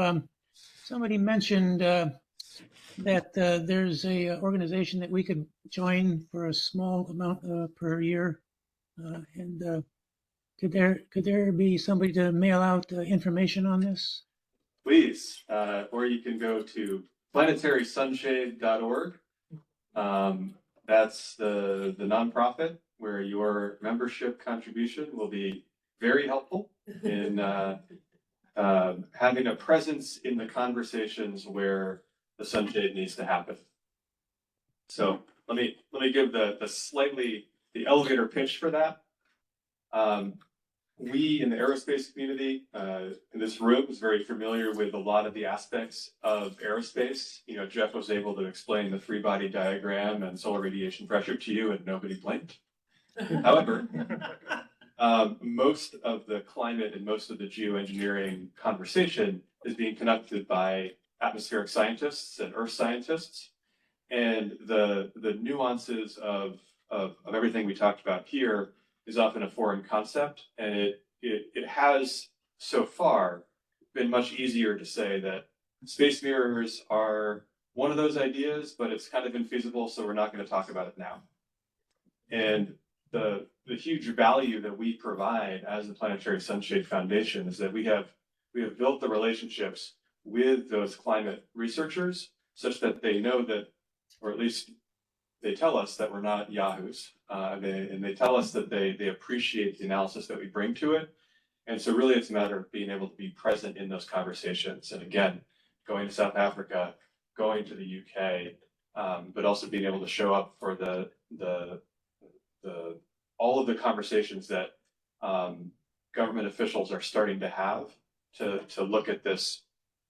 S11: Somebody mentioned that there's a organization that we could join for a small amount per year, and could there be somebody to mail out information on this?
S6: Please, or you can go to planetarysunshade.org. That's the nonprofit where your membership contribution will be very helpful in having a presence in the conversations where the sunshade needs to happen. So let me give the elevator pitch for that. We in the aerospace community in this room is very familiar with a lot of the aspects of aerospace. You know, Jeff was able to explain the three-body diagram and solar radiation pressure to you, and nobody blinked. However, most of the climate and most of the geoengineering conversation is being conducted by atmospheric scientists and earth scientists, and the nuances of everything we talked about here is often a foreign concept, and it has so far been much easier to say that space mirrors are one of those ideas, but it's kind of infeasible, so we're not going to talk about it now. And the huge value that we provide as the Planetary Sunshade Foundation is that we have built the relationships with those climate researchers such that they know that, or at least they tell us that we're not yahoos, and they tell us that they appreciate the analysis that we bring to it, And so really it's a matter of being able to be present in those conversations. And again, going to South Africa, going to the UK, but also being able to show up for all of the conversations that government officials are starting to have to look at this.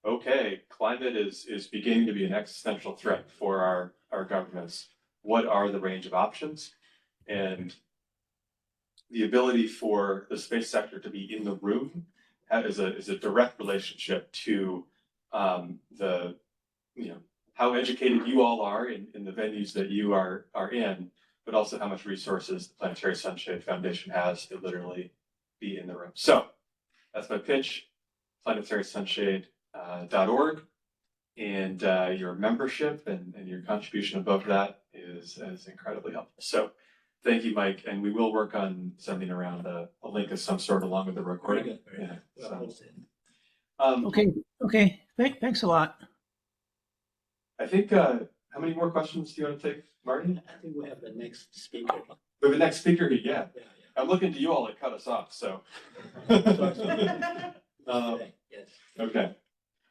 S6: Okay, climate is beginning to be an existential threat for our governments. What are the range of options? And the ability for the space sector to be in the room is a direct relationship to the, how educated you all are in the venues that you are in, but also how much resources the Planetary Sunshade Foundation has to literally be in the room. So that's my pitch, planetarysunshade.org, and your membership and your contribution above that is incredibly helpful. So thank you, Mike, and we will work on sending around a link of some sort along with the recording.
S2: Very good.
S6: So,
S11: Okay. Thanks a lot.
S6: I think, how many more questions do you want to take, Marty?
S2: I think we have the next speaker.
S6: We have the next speaker here, yeah.
S2: Yeah.
S6: I'm looking to you all to cut us off, so.
S2: Yes.
S6: Okay.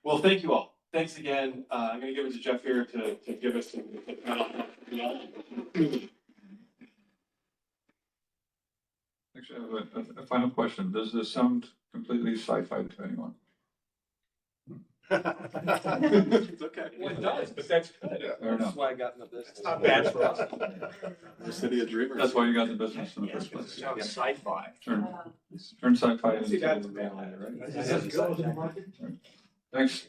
S6: Well, thank you all. Thanks again. I'm going to give it to Jeff here to give us some.
S7: Actually, I have a final question. Does this sound completely sci-fi to anyone?
S6: It's okay.
S9: Well, it does, but that's good.
S7: Fair enough.
S9: That's why I got in the business.
S8: It's not bad for us.
S6: The city of dreamers.
S7: That's why you got the business in the first
S8: It
S7: place.
S8: sounds sci-fi.
S7: Turn sci-fi
S8: See, that's
S7: into reality, right?
S8: This is good.
S7: Thanks.